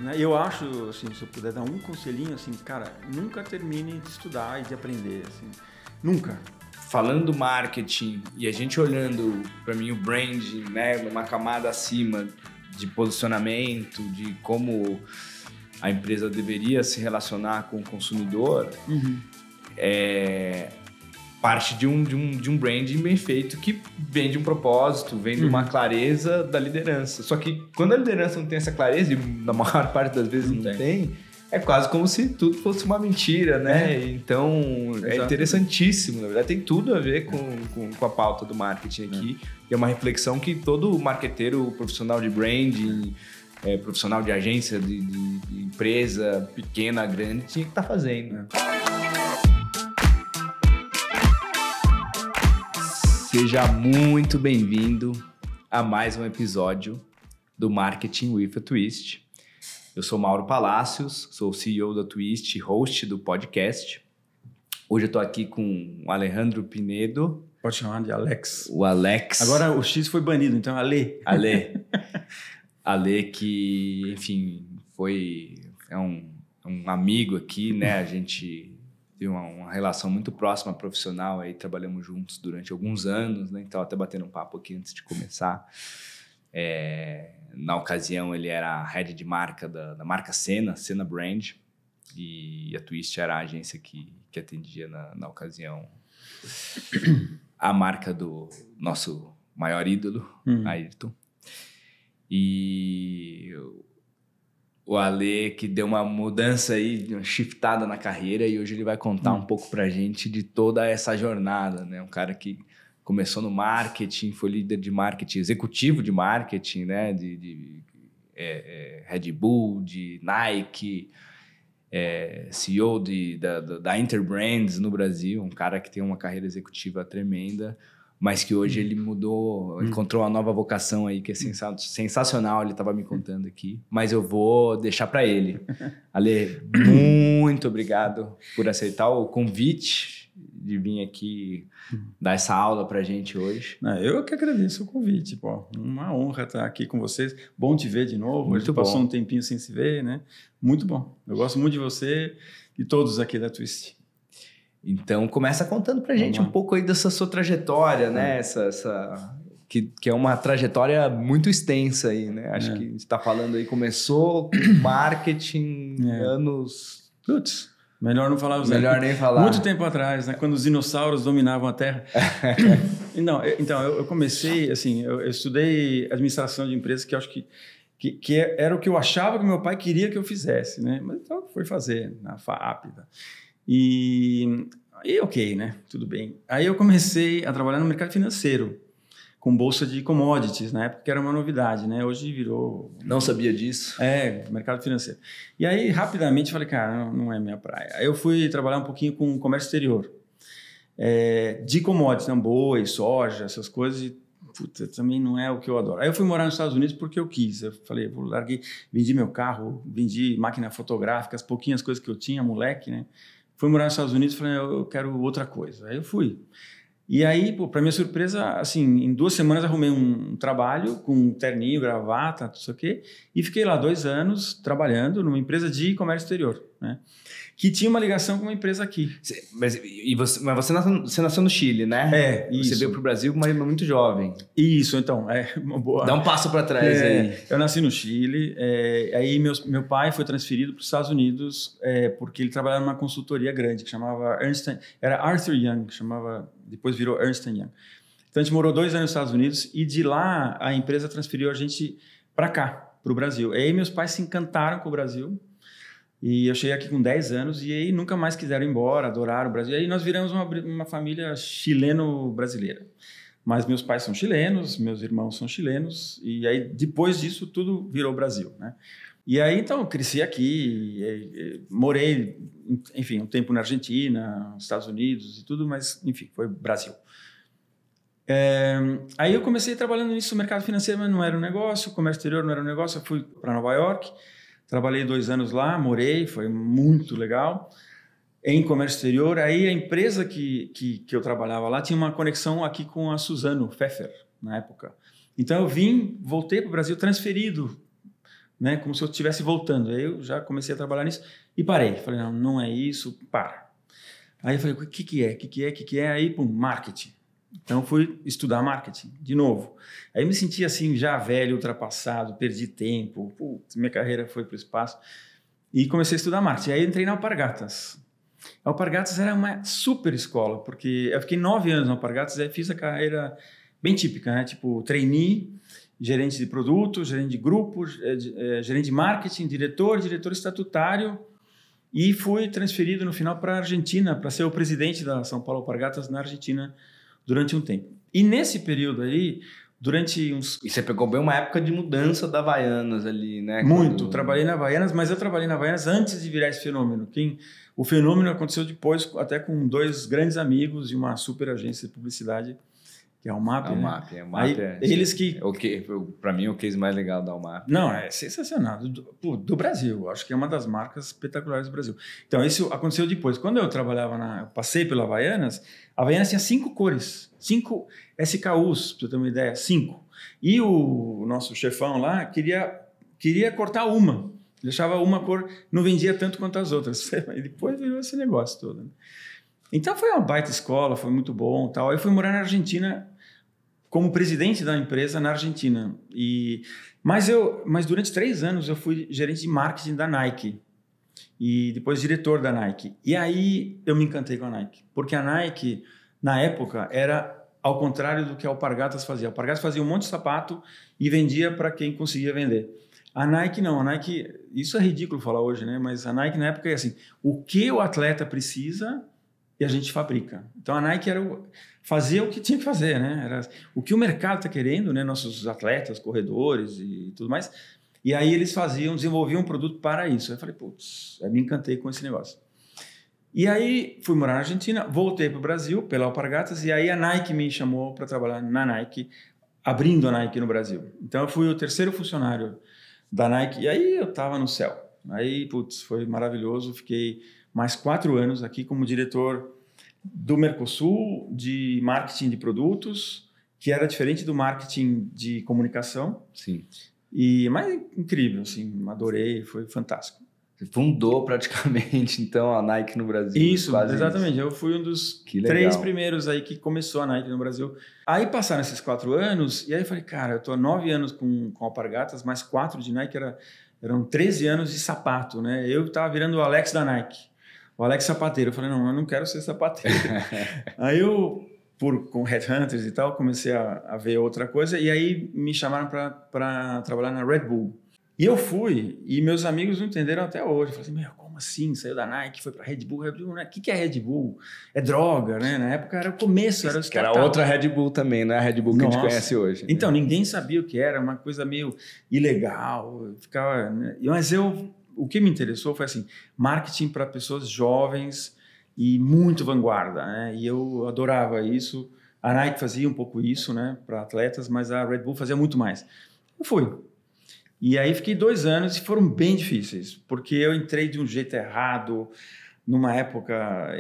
Né? Eu acho, assim, se eu puder dar um conselhinho, assim, cara, nunca termine de estudar e de aprender, assim, nunca. Falando do marketing e a gente olhando, para mim, o branding, né, numa camada acima de posicionamento, de como a empresa deveria se relacionar com o consumidor, parte de um branding bem feito que vem de um propósito, vem de uma clareza da liderança. Só que quando a liderança não tem essa clareza, e na maior parte das vezes não tem, é quase como se tudo fosse uma mentira, né? Então, é interessantíssimo. Na verdade, tem tudo a ver com a pauta do marketing aqui. E é uma reflexão que todo marqueteiro, profissional de branding, profissional de agência, de empresa pequena, grande, tinha que estar fazendo. Seja muito bem-vindo a mais um episódio do Marketing with a Twist. Eu sou Mauro Palácios, sou o CEO da Twist, host do podcast. Hoje eu estou aqui com o Alejandro Pinedo. Pode chamar de Alex. O Alex. Agora o X foi banido, então Ale. Ale que, enfim, é um amigo aqui, né? A gente tem uma relação muito próxima profissional, aí trabalhamos juntos durante alguns anos, né? Então até batendo um papo aqui antes de começar. Na ocasião ele era head de marca da marca Sena Brand, e a Twist era a agência que atendia na ocasião a marca do nosso maior ídolo, Ayrton. E o Ale que deu uma mudança aí, uma shiftada na carreira, e hoje ele vai contar um pouco pra gente de toda essa jornada, né? Um cara que começou no marketing, foi líder de marketing, executivo de marketing, né? De Red Bull, de Nike, CEO da Interbrands no Brasil, um cara que tem uma carreira executiva tremenda, mas que hoje ele mudou, encontrou uma nova vocação aí que é sensacional, ele estava me contando aqui, mas eu vou deixar para ele. Ale, muito obrigado por aceitar o convite de vir aqui dar essa aula pra gente hoje. Eu que agradeço o convite, pô. Uma honra estar aqui com vocês. Bom te ver de novo. Muito bom. Passou um tempinho sem se ver, né? Muito bom. Eu gosto muito de você e todos aqui da Twist. Então, começa contando pra gente um pouco aí dessa sua trajetória, né? Que é uma trajetória muito extensa aí, né? Acho que você está falando aí, começou com marketing anos... Putz, melhor não falar os Melhor nem falar. Muito tempo atrás, né? Quando os dinossauros dominavam a Terra. Então, eu comecei, assim, eu estudei administração de empresas, que eu acho que era o que eu achava que meu pai queria que eu fizesse, né? Mas então fui fazer na FAAP. E ok, né? Tudo bem. Aí eu comecei a trabalhar no mercado financeiro, com bolsa de commodities, na época que era uma novidade, né? Hoje virou... Não sabia disso? Mercado financeiro. E aí, rapidamente, falei, cara, não é minha praia. Aí eu fui trabalhar um pouquinho com comércio exterior, de commodities, né? Boi, soja, essas coisas, e puta, também não é o que eu adoro. Aí eu fui morar nos Estados Unidos porque eu quis. Eu falei, vendi meu carro, vendi máquina fotográfica, as pouquinhas coisas que eu tinha, moleque, né? Fui morar nos Estados Unidos e falei, eu quero outra coisa. Aí eu fui. E aí, para minha surpresa, assim, em 2 semanas arrumei um trabalho com um terninho, gravata, tudo isso aqui, e fiquei lá 2 anos trabalhando numa empresa de comércio exterior, né? Que tinha uma ligação com uma empresa aqui. Mas você nasceu no Chile, né? Isso. Você veio para o Brasil, mas muito jovem. Isso, então, uma boa... Dá um passo para trás aí. Eu nasci no Chile, aí meu pai foi transferido para os Estados Unidos, porque ele trabalhava numa consultoria grande, que chamava era Arthur Young, depois virou Ernst Young. Então a gente morou 2 anos nos Estados Unidos, e de lá a empresa transferiu a gente para cá, para o Brasil. E aí meus pais se encantaram com o Brasil, e eu cheguei aqui com 10 anos, e aí nunca mais quiseram ir embora, adoraram o Brasil. E aí nós viramos uma família chileno-brasileira. Mas meus pais são chilenos, meus irmãos são chilenos, e aí depois disso tudo virou Brasil, né? E aí então eu cresci aqui, morei, enfim, um tempo na Argentina, nos Estados Unidos e tudo, mas enfim, foi Brasil. Aí eu comecei trabalhando nisso, no mercado financeiro, mas não era um negócio, comércio exterior não era um negócio. Eu fui para Nova York, trabalhei 2 anos lá, morei, foi muito legal, em comércio exterior. Aí a empresa que eu trabalhava lá tinha uma conexão aqui com a Suzano Pfeffer, na época. Então eu voltei para o Brasil transferido né? Como se eu estivesse voltando. Aí eu já comecei a trabalhar nisso e parei. Falei, não, não é isso, para. Aí eu falei, o que é? Aí, pum, marketing. Então, eu fui estudar marketing, de novo. Aí eu me senti assim, já velho, ultrapassado, perdi tempo, putz, minha carreira foi para o espaço. E comecei a estudar marketing. Aí eu entrei na Alpargatas. A Alpargatas era uma super escola, porque eu fiquei 9 anos na Alpargatas e fiz a carreira bem típica, né? Tipo, trainee, gerente de produto, gerente de grupo, gerente de marketing, diretor estatutário, e fui transferido no final para a Argentina, para ser o presidente da São Paulo Alpargatas na Argentina durante um tempo. E nesse período aí, durante uns... E você pegou bem uma época de mudança da Havaianas ali, né? Muito. Trabalhei na Havaianas, mas eu trabalhei na Havaianas antes de virar esse fenômeno. O fenômeno aconteceu depois, até com 2 grandes amigos e uma super agência de publicidade, que é a UMAP, né? A UMAP eles que... Para mim, o case mais legal da UMAP. Não, é sensacional. Do Brasil. Acho que é uma das marcas espetaculares do Brasil. Então, isso aconteceu depois. Quando eu trabalhava eu passei pela Havaianas, a Havaianas tinha 5 cores. 5 SKUs, para você ter uma ideia. 5. E o nosso chefão lá queria cortar uma. Ele achava uma cor, não vendia tanto quanto as outras. E depois virou esse negócio todo, né? Então, foi uma baita escola, foi muito bom. Tal. Aí eu fui morar na Argentina como presidente da empresa na Argentina. Mas durante 3 anos eu fui gerente de marketing da Nike e depois diretor da Nike. E aí eu me encantei com a Nike, porque a Nike, na época, era ao contrário do que a Alpargatas fazia. A Alpargatas fazia um monte de sapato e vendia para quem conseguia vender. A Nike não, a Nike, isso é ridículo falar hoje, né? Mas a Nike na época é assim, o que o atleta precisa e a gente fabrica. Então a Nike fazia o que tinha que fazer, né? Era o que o mercado está querendo, né? Nossos atletas, corredores e tudo mais. E aí eles desenvolviam um produto para isso. Aí eu falei, putz, aí me encantei com esse negócio. E aí fui morar na Argentina, voltei para o Brasil pela Alpargatas e aí a Nike me chamou para trabalhar na Nike, abrindo a Nike no Brasil. Então eu fui o 3º funcionário da Nike e aí eu estava no céu. Aí, putz, foi maravilhoso. Fiquei mais 4 anos aqui como diretor do Mercosul de marketing de produtos, que era diferente do marketing de comunicação. Sim. Mas incrível, assim, adorei, foi fantástico. Você fundou praticamente, então, a Nike no Brasil. Isso, exatamente. Isso. Eu fui um dos 3 primeiros aí que começou a Nike no Brasil. Aí passaram esses 4 anos, e aí eu falei, cara, eu tô há 9 anos com Alpargatas, mais 4 de Nike, eram 13 anos de sapato, né? Eu tava virando o Alex da Nike. O Alex sapateiro. Eu falei, não, eu não quero ser sapateiro. Aí eu, com headhunters e tal, comecei a ver outra coisa. E aí me chamaram para trabalhar na Red Bull. E eu fui, e meus amigos não entenderam até hoje. Eu falei assim, meu, como assim? Saiu da Nike, foi para Red Bull. Red Bull, né? O que é Red Bull? É droga, né? Na época era o começo, era o startup. Era outra Red Bull também, não é a Red Bull que a gente conhece hoje. Né? Então, ninguém sabia o que era, uma coisa meio ilegal. Ficava, né? Mas o que me interessou foi assim, marketing para pessoas jovens e muito vanguarda, né? E eu adorava isso. A Nike fazia um pouco isso, né, para atletas, mas a Red Bull fazia muito mais. Eu fui. E aí fiquei 2 anos e foram bem difíceis, porque eu entrei de um jeito errado, numa época...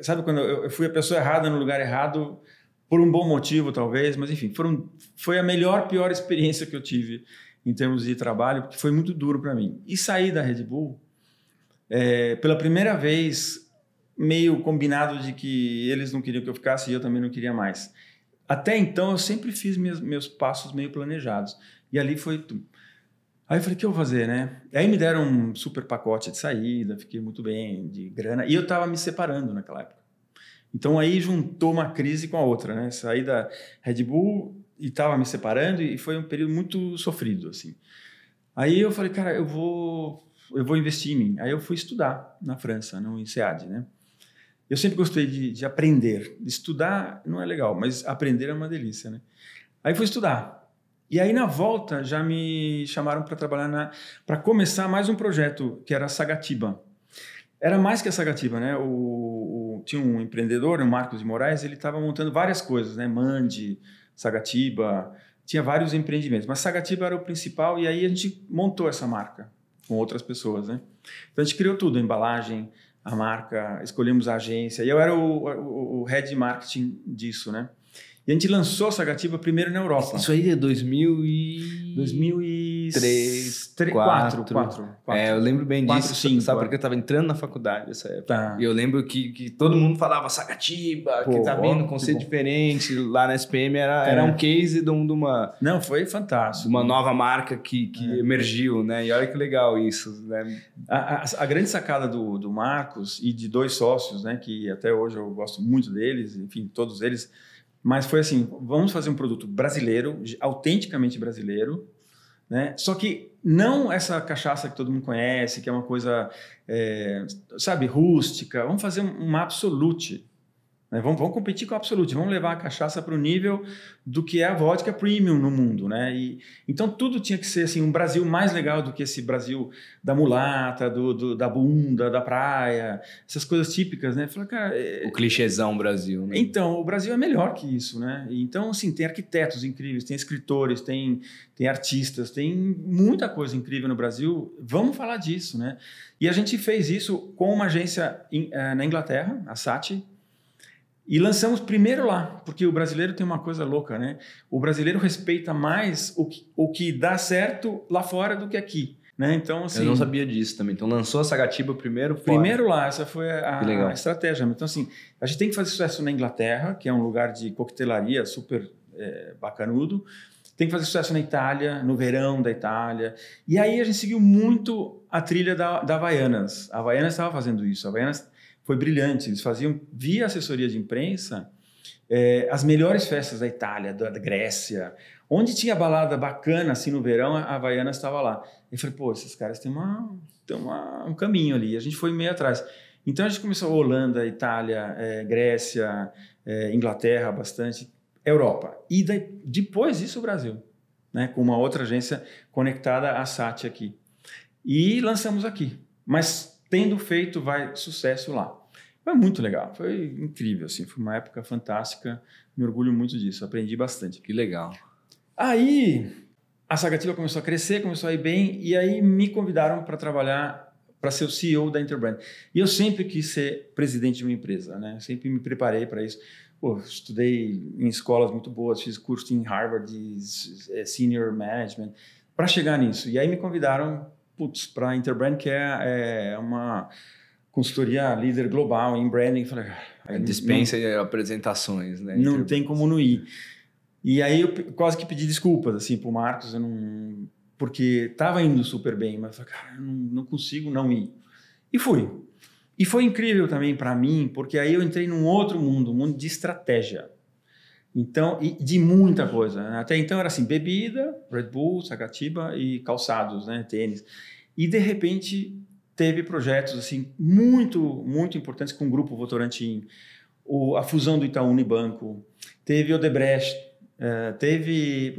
Sabe quando eu fui a pessoa errada no lugar errado, por um bom motivo talvez, mas enfim, foi a pior experiência que eu tive em termos de trabalho, porque foi muito duro para mim. E saí da Red Bull, pela primeira vez, meio combinado de que eles não queriam que eu ficasse e eu também não queria mais. Até então, eu sempre fiz meus passos meio planejados. E ali foi tudo. Aí eu falei, o que eu vou fazer, né? Aí me deram um super pacote de saída, fiquei muito bem, de grana. E eu estava me separando naquela época. Então aí juntou uma crise com a outra, né? Saí da Red Bull e estava me separando e foi um período muito sofrido, assim. Aí eu falei, cara, eu vou investir em mim. Aí eu fui estudar na França, no INSEAD, né? Eu sempre gostei de aprender. Estudar não é legal, mas aprender é uma delícia, né? Aí fui estudar. E aí, na volta, já me chamaram para trabalhar para começar mais um projeto, que era a Sagatiba. Era mais que a Sagatiba, né? Tinha um empreendedor, o Marcos de Moraes, ele estava montando várias coisas, né? Mandi, Sagatiba, tinha vários empreendimentos. Mas Sagatiba era o principal e aí a gente montou essa marca com outras pessoas, né? Então, a gente criou tudo, a embalagem, a marca, escolhemos a agência. E eu era o head marketing disso, né? E a gente lançou a Sagatiba primeiro na Europa. Isso aí é 2003, 4. Eu lembro bem 4, disso, 5, sabe? Porque eu tava entrando na faculdade nessa época. Tá. E eu lembro que todo mundo falava Sagatiba, que tá vindo conceito diferente. Lá na SPM era um case de uma... Não, foi fantástico. Uma nova marca que emergiu, né? E olha que legal isso, né? A grande sacada do Marcos e de 2 sócios, né? Que até hoje eu gosto muito deles, enfim, todos eles... Mas foi assim, vamos fazer um produto brasileiro, autenticamente brasileiro, né? Só que não essa cachaça que todo mundo conhece, que é uma coisa, sabe, rústica. Vamos fazer um Absolute. Né? Vamos competir com o Absolute. Vamos levar a cachaça para o nível do que é a vodka premium no mundo. Né? Então, tudo tinha que ser assim, um Brasil mais legal do que esse Brasil da mulata, da bunda, da praia, essas coisas típicas. Né? Falei, cara, o clichêzão Brasil. Né? Então, o Brasil é melhor que isso. Né? Então, assim, tem arquitetos incríveis, tem escritores, tem artistas, tem muita coisa incrível no Brasil. Vamos falar disso. Né? E a gente fez isso com uma agência na Inglaterra, a Saatchi, e lançamos primeiro lá, porque o brasileiro tem uma coisa louca, né? O brasileiro respeita mais o que dá certo lá fora do que aqui, né? Então, assim... Eu não sabia disso também. Então, lançou a Sagatiba primeiro fora. Primeiro lá, essa foi a estratégia. Então, assim, a gente tem que fazer sucesso na Inglaterra, que é um lugar de coquetelaria super bacanudo. Tem que fazer sucesso na Itália, no verão da Itália. E aí a gente seguiu muito a trilha da Havaianas. A Havaianas estava fazendo isso. A Havaianas foi brilhante. Eles faziam, via assessoria de imprensa, as melhores festas da Itália, da Grécia. Onde tinha balada bacana, assim, no verão, a Havaianas estava lá. Eu falei, pô, esses caras têm um caminho ali. A gente foi meio atrás. Então, a gente começou Holanda, Itália, Grécia, Inglaterra, bastante, Europa. E depois disso, o Brasil, né? Com uma outra agência conectada à Saatchi aqui. E lançamos aqui. Mas... tendo feito sucesso lá. Foi muito legal, foi incrível, assim, foi uma época fantástica, me orgulho muito disso, aprendi bastante. Que legal. Aí a Sagatiba começou a crescer, começou a ir bem, e aí me convidaram para trabalhar, para ser o CEO da Interbrand. E eu sempre quis ser presidente de uma empresa, né? Sempre me preparei para isso. Pô, estudei em escolas muito boas, fiz curso em Harvard de Senior Management, para chegar nisso. E aí me convidaram para a Interbrand, que é uma consultoria líder global em branding. Falei, dispensa apresentações, né? Não tem como não ir. E aí eu quase que pedi desculpas assim, para o Marcos, porque estava indo super bem, mas eu falei, cara, eu não consigo não ir. E fui. E foi incrível também para mim, porque aí eu entrei num outro mundo, um mundo de estratégia. Então, e de muita coisa. Né? Até então era assim, bebida, Red Bull, Sagatiba e calçados, né? Tênis. E, de repente, teve projetos assim, muito, muito importantes com o Grupo Votorantim, a fusão do Itaú Unibanco, teve Odebrecht, teve,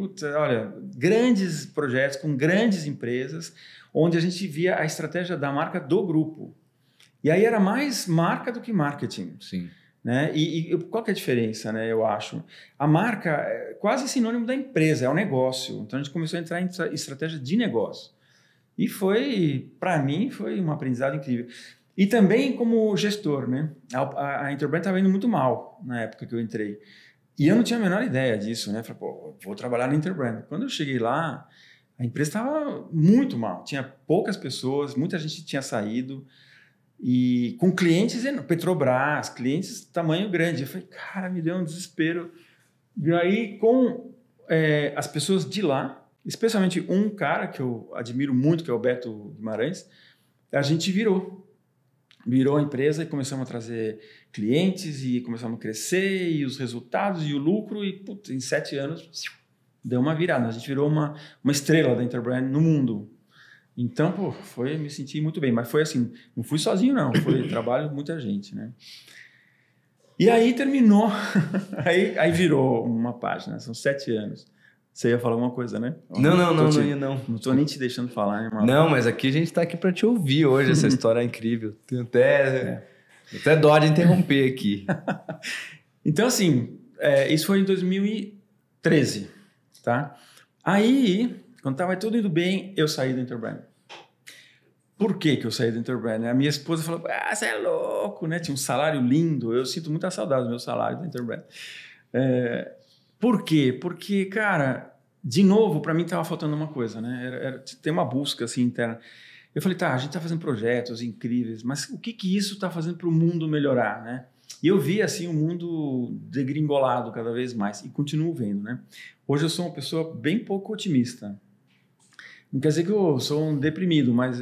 grandes projetos com grandes empresas, onde a gente via a estratégia da marca do grupo. E aí era mais marca do que marketing. Sim. Né? E qual que é a diferença, né, eu acho? A marca é quase sinônimo da empresa, é um negócio. Então, a gente começou a entrar em estratégia de negócio. E para mim, foi um aprendizado incrível. E também como gestor, né? A Interbrand estava indo muito mal na época que eu entrei. E eu não tinha a menor ideia disso, né? Falei, pô, vou trabalhar na Interbrand. Quando eu cheguei lá, a empresa estava muito mal. Tinha poucas pessoas, muita gente tinha saído. E com clientes, Petrobras, clientes tamanho grande. Eu falei, cara, me deu um desespero. E aí, com as pessoas de lá, especialmente um cara que eu admiro muito, que é o Beto Guimarães, a gente virou a empresa e começamos a trazer clientes e começamos a crescer e os resultados e o lucro e, putz, em 7 anos, deu uma virada. A gente virou uma estrela da Interbrand no mundo. Então, pô, me senti muito bem. Mas foi assim, não fui sozinho, não. Foi trabalho de muita gente, né? E aí terminou. aí virou uma página. São 7 anos. Você ia falar alguma coisa, né? Não. Não tô nem te deixando falar, hein, Marlon? Não, mas aqui a gente tá aqui para te ouvir hoje. Essa história é incrível. Tenho até dó de interromper aqui. Então, assim, isso foi em 2013, tá? Aí... Quando estava tudo indo bem, eu saí da Interbrand. Por que eu saí da Interbrand? A minha esposa falou, você é louco, né? Tinha um salário lindo. Eu sinto muita saudade do meu salário da Interbrand. Por quê? Porque, cara, de novo, para mim estava faltando uma coisa, né? Tem uma busca assim interna. Eu falei, tá, a gente está fazendo projetos incríveis, mas o que isso está fazendo para o mundo melhorar, né? E eu vi assim o mundo degringolado cada vez mais e continuo vendo, né? Hoje eu sou uma pessoa bem pouco otimista. Não quer dizer que eu sou um deprimido, mas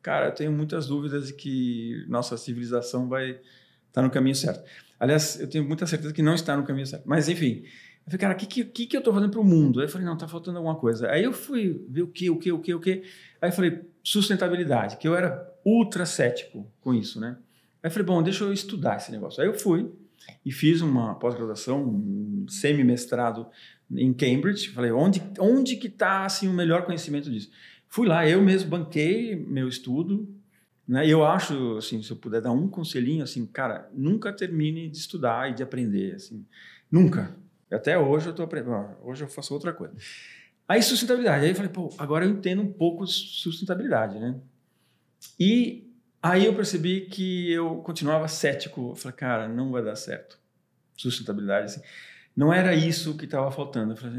cara, eu tenho muitas dúvidas de que nossa civilização vai estar no caminho certo. Aliás, eu tenho muita certeza que não está no caminho certo. Mas, enfim, eu falei, cara, o que eu estou fazendo para o mundo? Aí eu falei, não, está faltando alguma coisa. Aí eu fui ver o quê? Aí eu falei, sustentabilidade, que eu era ultra cético com isso, né? Aí eu falei, bom, deixa eu estudar esse negócio. Aí eu fui e fiz uma pós-graduação, um semi-mestrado em Cambridge. Falei, onde que está assim, o melhor conhecimento disso? Fui lá, eu mesmo banquei meu estudo, né? Eu acho, assim, se eu puder dar um conselhinho, assim, cara, nunca termine de estudar e de aprender, assim, nunca. Até hoje eu estou aprendendo, hoje eu faço outra coisa. Aí sustentabilidade, aí eu falei, pô, agora eu entendo um pouco de sustentabilidade, né? E aí eu percebi que eu continuava cético, eu falei, cara, não vai dar certo. Sustentabilidade, assim, não era isso que estava faltando. Eu falei,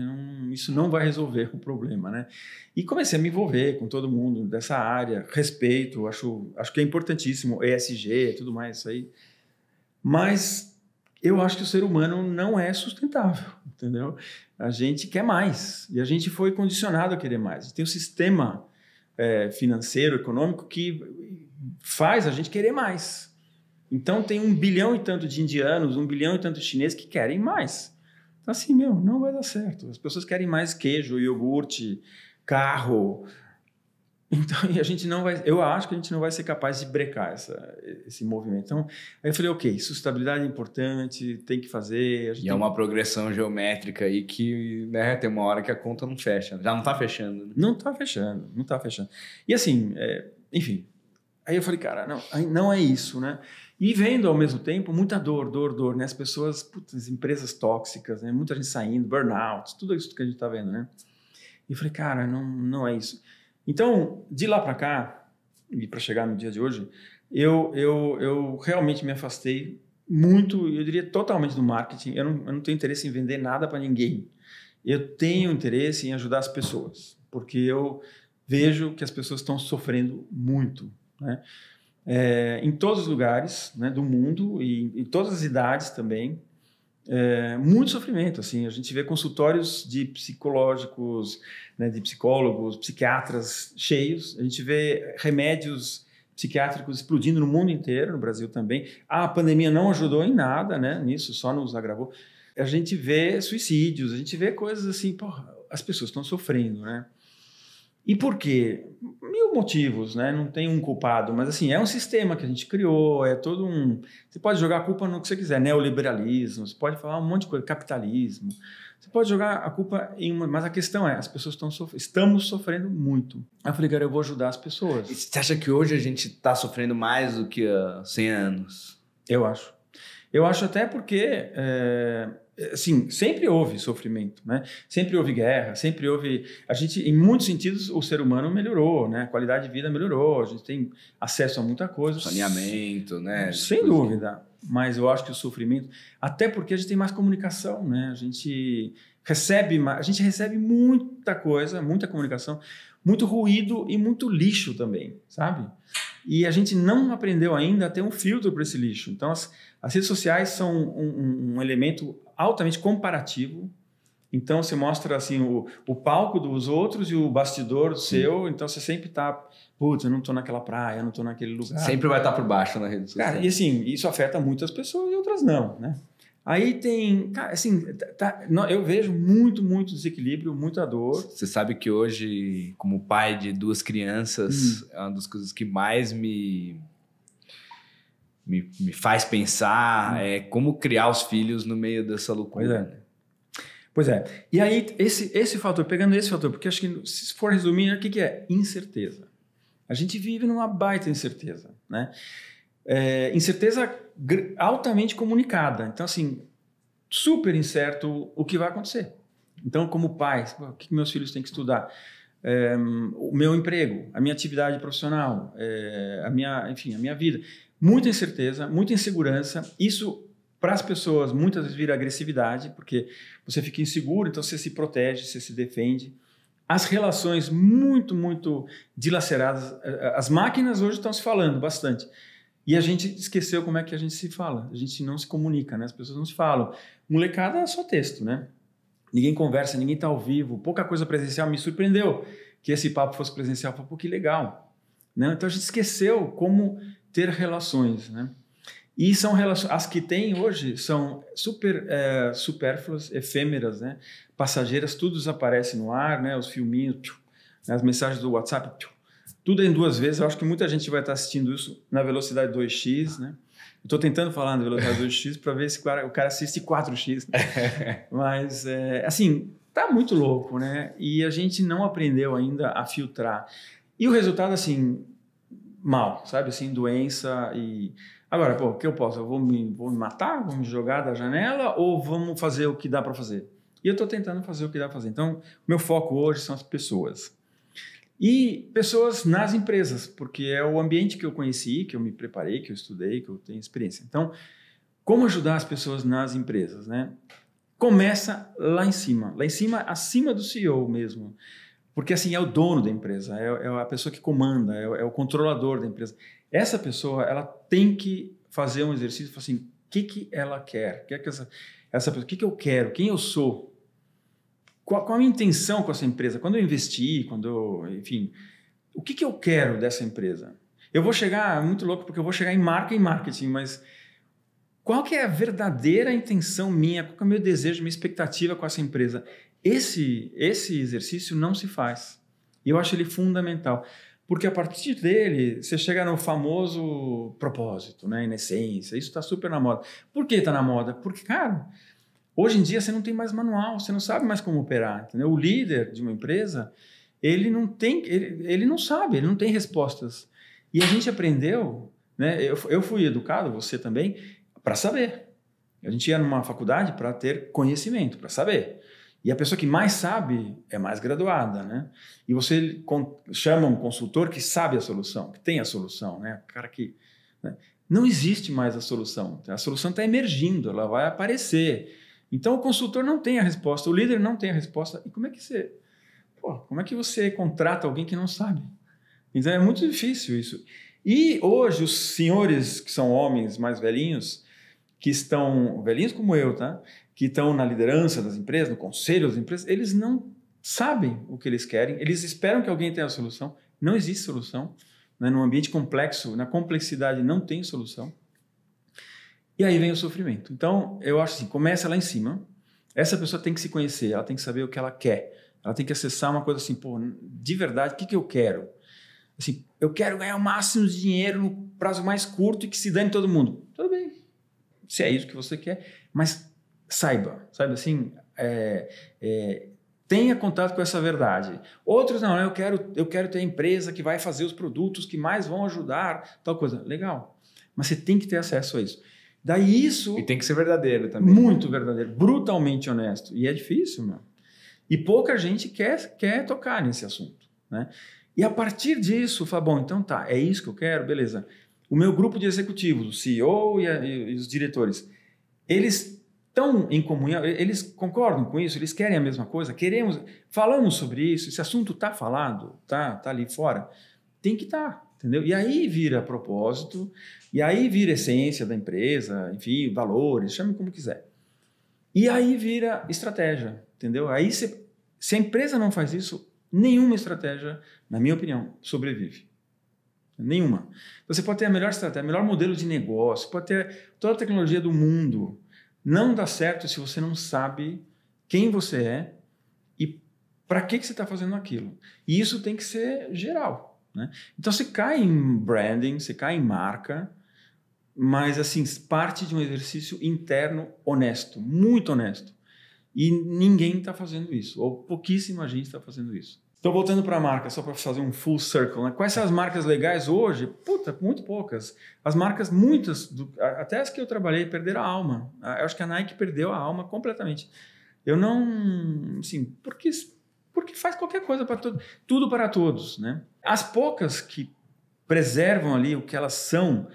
isso não vai resolver o problema, né? E comecei a me envolver com todo mundo dessa área, respeito, acho que é importantíssimo, ESG, tudo mais, isso aí. Mas eu acho que o ser humano não é sustentável, entendeu? A gente quer mais, e a gente foi condicionado a querer mais. A gente tem um sistema financeiro, econômico, que faz a gente querer mais. Então, tem 1 bilhão e tanto de indianos, 1 bilhão e tanto de chineses que querem mais. Então, assim, não vai dar certo. As pessoas querem mais queijo, iogurte, carro. Então, e a gente não vai... Eu acho que a gente não vai ser capaz de brecar esse movimento. Então, aí eu falei, ok, sustentabilidade é importante, tem que fazer... E é uma progressão geométrica aí que, né, tem uma hora que a conta não fecha. Já não está fechando. Né? Não está fechando. E assim, enfim... Aí eu falei, cara, não é isso, né? E vendo ao mesmo tempo muita dor, né? As pessoas, putz, empresas tóxicas, né? Muita gente saindo, burnout, tudo isso que a gente está vendo, né? E eu falei, cara, não é isso. Então, de lá para cá, e para chegar no dia de hoje, eu realmente me afastei muito, eu diria totalmente do marketing. Eu não tenho interesse em vender nada para ninguém. Eu tenho interesse em ajudar as pessoas, porque eu vejo que as pessoas estão sofrendo muito, né? Em todos os lugares, né, do mundo e em todas as idades também, muito sofrimento. Assim, a gente vê consultórios de psicológicos, né, de psicólogos, psiquiatras cheios, a gente vê remédios psiquiátricos explodindo no mundo inteiro, no Brasil também. A pandemia não ajudou em nada, né, nisso, só nos agravou. A gente vê suicídios, a gente vê coisas assim, porra, as pessoas estão sofrendo, né? E por quê? 1000 motivos, né? Não tem um culpado, mas assim, é um sistema que a gente criou, é todo um... Você pode jogar a culpa no que você quiser, neoliberalismo, você pode falar um monte de coisa, capitalismo, você pode jogar a culpa em uma... Mas a questão é, as pessoas estamos sofrendo muito. Aí eu falei, cara, eu vou ajudar as pessoas. E você acha que hoje a gente está sofrendo mais do que há 100 anos? Eu acho. Eu acho até porque... assim, sempre houve sofrimento, né? Sempre houve guerra, sempre houve... A gente, em muitos sentidos, o ser humano melhorou, né? A qualidade de vida melhorou, a gente tem acesso a muita coisa. Saneamento, né? Sem dúvida. Mas eu acho que o sofrimento... Até porque a gente tem mais comunicação, né? A gente recebe muita coisa, muita comunicação, muito ruído e muito lixo também, sabe? E a gente não aprendeu ainda a ter um filtro para esse lixo. Então, as redes sociais são um elemento altamente comparativo. Então, você mostra assim, o palco dos outros e o bastidor seu. Então, você sempre está... Putz, eu não estou naquela praia, eu não estou naquele lugar. Sempre vai estar por baixo na rede social. Cara, e assim, isso afeta muitas pessoas e outras não, né? Aí tem... Cara, assim, eu vejo muito desequilíbrio, muita dor. Você sabe que hoje, como pai de 2 crianças, é uma das coisas que mais me faz pensar é como criar os filhos no meio dessa loucura. Pois é. E aí, esse fator, pegando esse fator, porque acho que, se for resumir, o que é? Incerteza. A gente vive numa baita incerteza, né? Incerteza altamente comunicada. Então, assim, super incerto o que vai acontecer. Então, como pai, o que meus filhos têm que estudar? O meu emprego, a minha atividade profissional, a minha vida. Muita incerteza, muita insegurança. Isso Para as pessoas, muitas vezes vira agressividade, porque você fica inseguro, então você se protege, você se defende. As relações muito, muito dilaceradas. As máquinas hoje estão se falando bastante. E a gente esqueceu como é que a gente se fala. A gente não se comunica, né? As pessoas não se falam. Molecada é só texto, né? Ninguém conversa, ninguém está ao vivo. Pouca coisa presencial. Me surpreendeu que esse papo fosse presencial. Falei, pô, que legal. Né? Então a gente esqueceu como ter relações, né? E são relações, as que tem hoje são supérfluas, efêmeras, né? Passageiras, tudo desaparece no ar, né? Os filminhos, as mensagens do WhatsApp, tudo em 2 vezes. Eu acho que muita gente vai estar assistindo isso na velocidade 2x, né? Estou tentando falar na velocidade 2x para ver se o cara assiste 4x. Né? Mas, assim, tá muito louco, né? E a gente não aprendeu ainda a filtrar. E o resultado, assim, mal, sabe? Assim, doença e... Agora, pô, o que eu posso? Eu vou me matar? Vou me jogar da janela? Ou vamos fazer o que dá para fazer? E eu estou tentando fazer o que dá para fazer. Então, meu foco hoje são as pessoas. E pessoas nas empresas, porque é o ambiente que eu conheci, que eu me preparei, que eu estudei, que eu tenho experiência. Então, como ajudar as pessoas nas empresas, né? Começa lá em cima, acima do CEO mesmo. Porque assim, é o dono da empresa, é a pessoa que comanda, é o controlador da empresa. Essa pessoa, ela tem que fazer um exercício, assim, o que ela quer? Essa pessoa, o que eu quero? Quem eu sou? Qual a minha intenção com essa empresa? Quando eu investi, enfim, o que eu quero dessa empresa? Eu vou chegar, muito louco, porque eu vou chegar em marca e marketing, mas qual que é a verdadeira intenção minha? Qual que é o meu desejo, minha expectativa com essa empresa? Esse exercício não se faz. E eu acho ele fundamental. Porque a partir dele, você chega no famoso propósito, né? Na essência. Isso está super na moda. Por que está na moda? Porque, cara, hoje em dia você não tem mais manual, você não sabe mais como operar. Entendeu? O líder de uma empresa, ele não sabe, ele não tem respostas. E a gente aprendeu, né? Eu fui educado, você também, para saber. A gente ia numa faculdade para ter conhecimento, para saber. E a pessoa que mais sabe é mais graduada, né? E você chama um consultor que sabe a solução, que tem a solução, né? O cara que... Né? Não existe mais a solução está emergindo, ela vai aparecer. Então o consultor não tem a resposta, o líder não tem a resposta. E como é que você contrata alguém que não sabe? Então é muito difícil isso. E hoje os senhores que são homens mais velhinhos, que estão, velhinhos como eu, tá? Que estão na liderança das empresas, no conselho das empresas, eles não sabem o que eles querem, eles esperam que alguém tenha a solução. Não existe solução. Né? Num ambiente complexo, na complexidade não tem solução. E aí vem o sofrimento. Então, eu acho assim, começa lá em cima, essa pessoa tem que se conhecer, ela tem que saber o que ela quer, ela tem que acessar uma coisa assim, pô, de verdade, o que eu quero? Assim, eu quero ganhar o máximo de dinheiro no prazo mais curto e que se dane todo mundo. Tudo bem, se é isso que você quer, mas sabe assim, tenha contato com essa verdade. Outros, não, eu quero ter a empresa que vai fazer os produtos que mais vão ajudar, tal coisa. Legal, mas você tem que ter acesso a isso. Daí isso... E tem que ser verdadeiro também. Muito verdadeiro, brutalmente honesto. E é difícil, meu. E pouca gente quer tocar nesse assunto, né? E a partir disso, fala, bom, então tá, é isso que eu quero, beleza. O meu grupo de executivos, o CEO e os diretores, eles estão em comunhão, eles concordam com isso, eles querem a mesma coisa, falamos sobre isso, esse assunto está falado, tá ali fora, tem que estar, entendeu? E aí vira propósito, e aí vira essência da empresa, enfim, valores, chame como quiser. E aí vira estratégia, entendeu? Aí se a empresa não faz isso, nenhuma estratégia, na minha opinião, sobrevive. Nenhuma. Você pode ter a melhor estratégia, o melhor modelo de negócio, pode ter toda a tecnologia do mundo. Não dá certo se você não sabe quem você é e para que você está fazendo aquilo. E isso tem que ser geral. Né? Então você cai em branding, você cai em marca, mas assim, parte de um exercício interno honesto, muito honesto. E ninguém está fazendo isso, ou pouquíssima gente está fazendo isso. Então, voltando para a marca, só para fazer um full circle, né? Quais são as marcas legais hoje? Puta, muito poucas. As marcas, muitas, até as que eu trabalhei, perderam a alma. Eu acho que a Nike perdeu a alma completamente. Eu não... Assim, porque faz qualquer coisa para tudo para todos, né? As poucas que preservam ali o que elas são,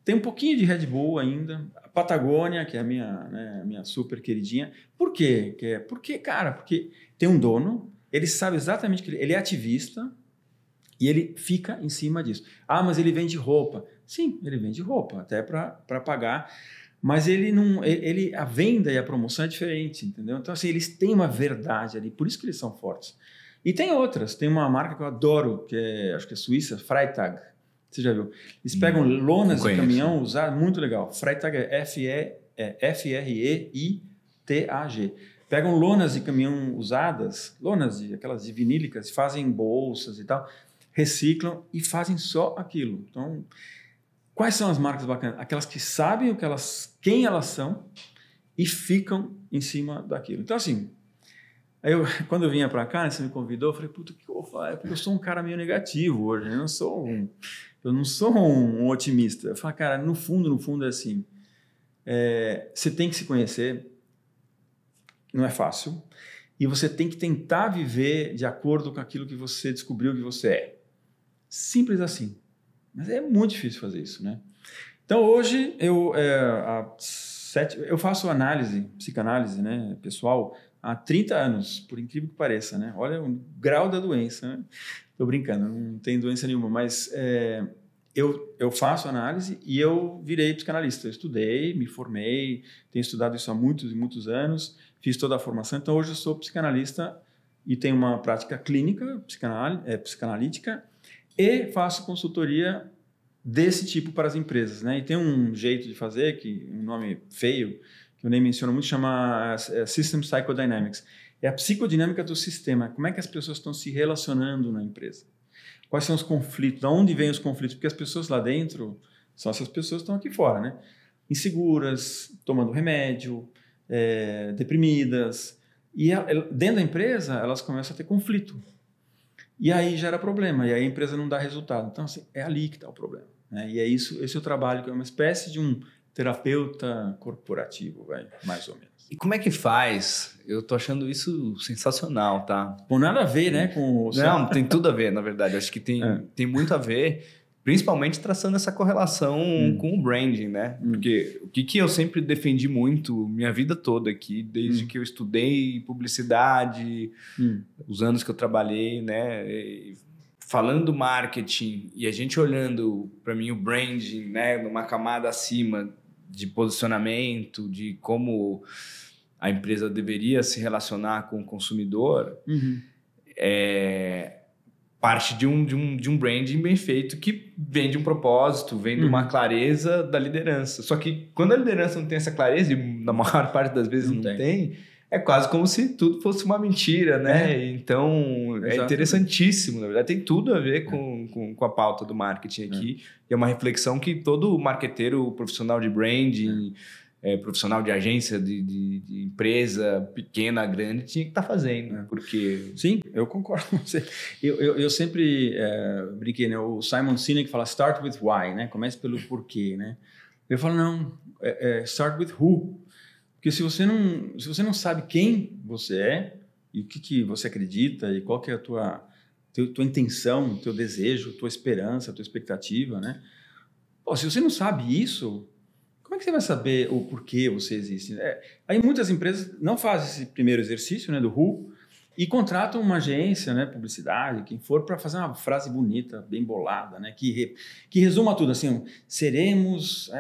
Tem um pouquinho de Red Bull ainda. A Patagônia, que é a minha super queridinha. Por quê? Porque tem um dono, ele sabe exatamente que ele é ativista e ele fica em cima disso. Ah, mas ele vende roupa. Sim, ele vende roupa, até para pagar. Mas ele não, a venda e a promoção é diferente, entendeu? Então, assim, eles têm uma verdade ali, por isso que eles são fortes. E tem outras. Tem uma marca que eu adoro, acho que é suíça, Freitag. Você já viu? Eles pegam lonas de caminhão usadas, muito legal. Freitag é F-R-E-I-T-A-G. Pegam lonas de caminhão usadas, aquelas de vinílicas, fazem bolsas e tal, reciclam e fazem só aquilo. Então, quais são as marcas bacanas? Aquelas que sabem quem elas são e ficam em cima daquilo. Então, assim, quando eu vinha para cá, né, você me convidou, eu falei, puta, o que eu vou falar? Porque eu sou um cara meio negativo hoje, né? Eu não sou um otimista. Eu falo, cara, no fundo é assim, você tem que se conhecer, não é fácil, e você tem que tentar viver de acordo com aquilo que você descobriu que você é. Simples assim. Mas é muito difícil fazer isso, né? Então, hoje, eu faço psicanálise, né, pessoal, há 30 anos, por incrível que pareça, né? Olha o grau da doença, né? Tô brincando, não tem doença nenhuma, mas eu faço análise e eu virei psicanalista. Eu estudei, me formei, tenho estudado isso há muitos e muitos anos, fiz toda a formação, então hoje eu sou psicanalista e tenho uma prática clínica, psicanalítica, e faço consultoria desse tipo para as empresas, né? E tem um jeito de fazer, um nome feio, que eu nem menciono muito, chama System Psychodynamics. É a psicodinâmica do sistema. Como é que as pessoas estão se relacionando na empresa? Quais são os conflitos? De onde vêm os conflitos? Porque as pessoas lá dentro são essas pessoas que estão aqui fora, né? Inseguras, tomando remédio, deprimidas. E dentro da empresa, elas começam a ter conflito. E aí gera problema, e aí a empresa não dá resultado. Então, assim, é ali que está o problema, né? E esse é o trabalho, que é uma espécie de um terapeuta corporativo, mais ou menos. E como é que faz? Eu tô achando isso sensacional, tá? Bom, nada a ver, né? Não, tem tudo a ver, na verdade. Acho que tem muito a ver, principalmente traçando essa correlação com o branding, né? Porque o que eu sempre defendi muito minha vida toda aqui, desde que eu estudei publicidade, os anos que eu trabalhei, né? Falando do marketing e a gente olhando, para mim, o branding, né? Numa camada acima de posicionamento, de como a empresa deveria se relacionar com o consumidor, parte de um branding bem feito que vem de um propósito, vem de uma clareza da liderança. Só que quando a liderança não tem essa clareza, e na maior parte das vezes não tem, é quase como se tudo fosse uma mentira, né? Então, exatamente. É interessantíssimo, na verdade, tem tudo a ver com a pauta do marketing aqui. E é uma reflexão que todo marqueteiro, profissional de branding, profissional de agência, de empresa pequena, grande, tinha que estar fazendo. Porque... Sim, eu concordo com você. Eu sempre brinquei, né? O Simon Sinek fala start with why, né? Comece pelo porquê, né? Eu falo, não, start with who. Porque se você não sabe quem você é e o que você acredita e qual que é a tua intenção, teu desejo, tua esperança, tua expectativa, né? Pô, se você não sabe isso, como é que você vai saber o porquê você existe? Aí muitas empresas não fazem esse primeiro exercício, né, do who, e contratam uma agência, né, publicidade, quem for, para fazer uma frase bonita, bem bolada, né, que resuma tudo, assim, seremos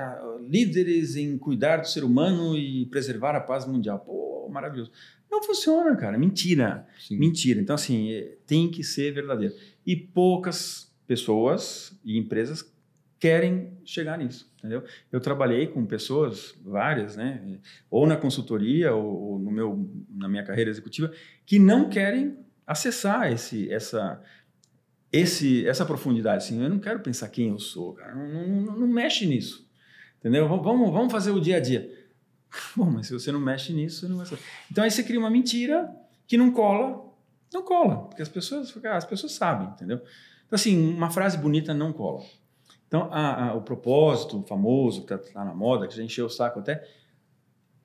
líderes em cuidar do ser humano e preservar a paz mundial. Pô, maravilhoso. Não funciona, cara, mentira. Sim. Mentira. Então, assim, tem que ser verdadeiro. E poucas pessoas e empresas querem chegar nisso, entendeu? Eu trabalhei com pessoas, várias, né, ou na consultoria ou na minha carreira executiva, que não querem acessar essa profundidade. Assim, eu não quero pensar quem eu sou, cara. Não mexe nisso, entendeu? Vamos fazer o dia a dia. Bom, mas se você não mexe nisso, você não vai saber. Então aí você cria uma mentira que não cola, porque as pessoas sabem, entendeu? Então assim, uma frase bonita não cola. Então, o propósito famoso, que está na moda, que já encheu o saco até,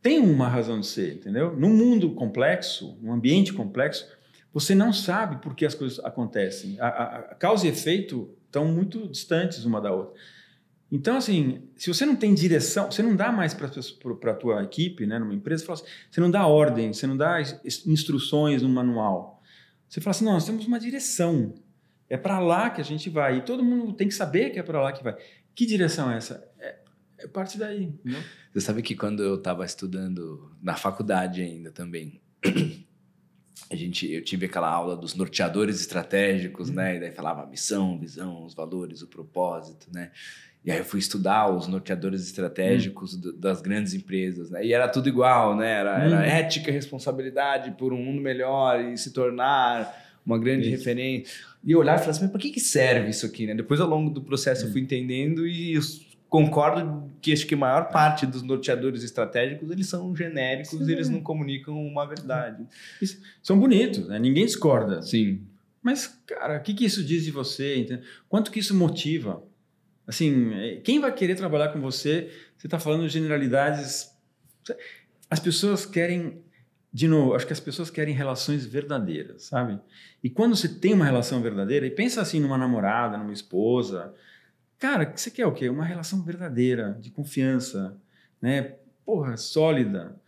tem uma razão de ser, entendeu? Num mundo complexo, num ambiente complexo, você não sabe por que as coisas acontecem. A causa e efeito estão muito distantes uma da outra. Então, assim, se você não tem direção, você não dá mais para a tua equipe, né, numa empresa, você não dá ordem, você não dá instruções no manual. Você fala assim, não, nós temos uma direção. É para lá que a gente vai. E todo mundo tem que saber que é para lá que vai. Que direção é essa? É parte daí. Entendeu? Você sabe que quando eu estava estudando na faculdade ainda também, eu tive aquela aula dos norteadores estratégicos, né? E daí falava missão, visão, os valores, o propósito, né? E aí eu fui estudar os norteadores estratégicos das grandes empresas, né? E era tudo igual, né? Era ética e responsabilidade por um mundo melhor e se tornar uma grande referência. E eu olhava e falava assim, mas para que serve isso aqui, né? Depois, ao longo do processo, eu fui entendendo e concordo que acho que a maior parte dos norteadores estratégicos, eles são genéricos e eles não comunicam uma verdade. São bonitos, né? Ninguém discorda. Sim. Mas, cara, o que isso diz de você? Entendeu? Quanto que isso motiva? Assim, quem vai querer trabalhar com você? Você está falando de generalidades. As pessoas querem, de novo, acho que as pessoas querem relações verdadeiras, sabe? E quando você tem uma relação verdadeira, e pensa assim numa namorada, numa esposa, cara, você quer o quê? Uma relação verdadeira, de confiança, né? Porra, sólida.